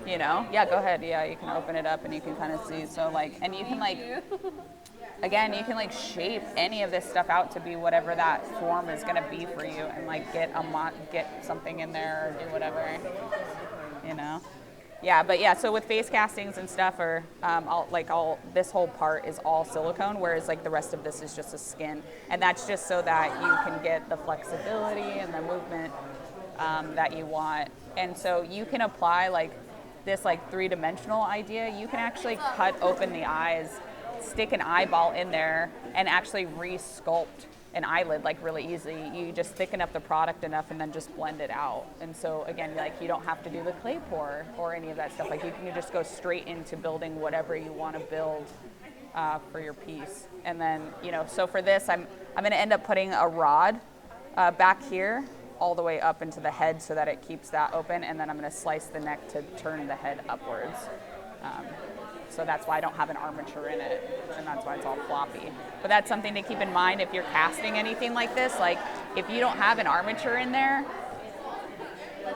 Speaker 1: you know? Yeah, go ahead. Yeah, you can open it up and you can kind of see. So like, and you can like, again, you can like shape any of this stuff out to be whatever that form is going to be for you and like get something in there or do whatever, you know? Yeah, but yeah, so with face castings and stuff, or this whole part is all silicone, whereas like the rest of this is just a skin, and that's just so that you can get the flexibility and the movement that you want. And so you can apply like this like three-dimensional idea. You can actually cut open the eyes, stick an eyeball in there, and actually re-sculpt an eyelid like really easily. You just thicken up the product enough and then just blend it out. And so again, like you don't have to do the clay pour or any of that stuff. Like you can just go straight into building whatever you want to build for your piece. And then, you know, so for this, I'm going to end up putting a rod back here all the way up into the head so that it keeps that open. And then I'm going to slice the neck to turn the head upwards. So that's why I don't have an armature in it, and that's why it's all floppy. But that's something to keep in mind if you're casting anything like this. Like, if you don't have an armature in there,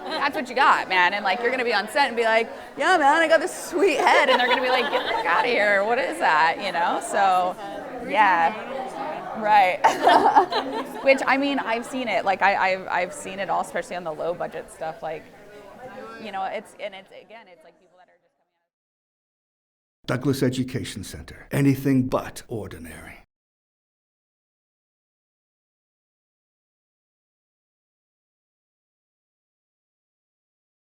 Speaker 1: that's what you got, man. And like, you're gonna be on set and be like, yeah, man, I got this sweet head, and they're gonna be like, get the fuck out of here. What is that? You know? So, yeah, right. Which I mean, I've seen it. Like, I've seen it all, especially on the low budget stuff. Like, you know, it's like people that are just.
Speaker 7: Douglas Education Center. Anything but ordinary.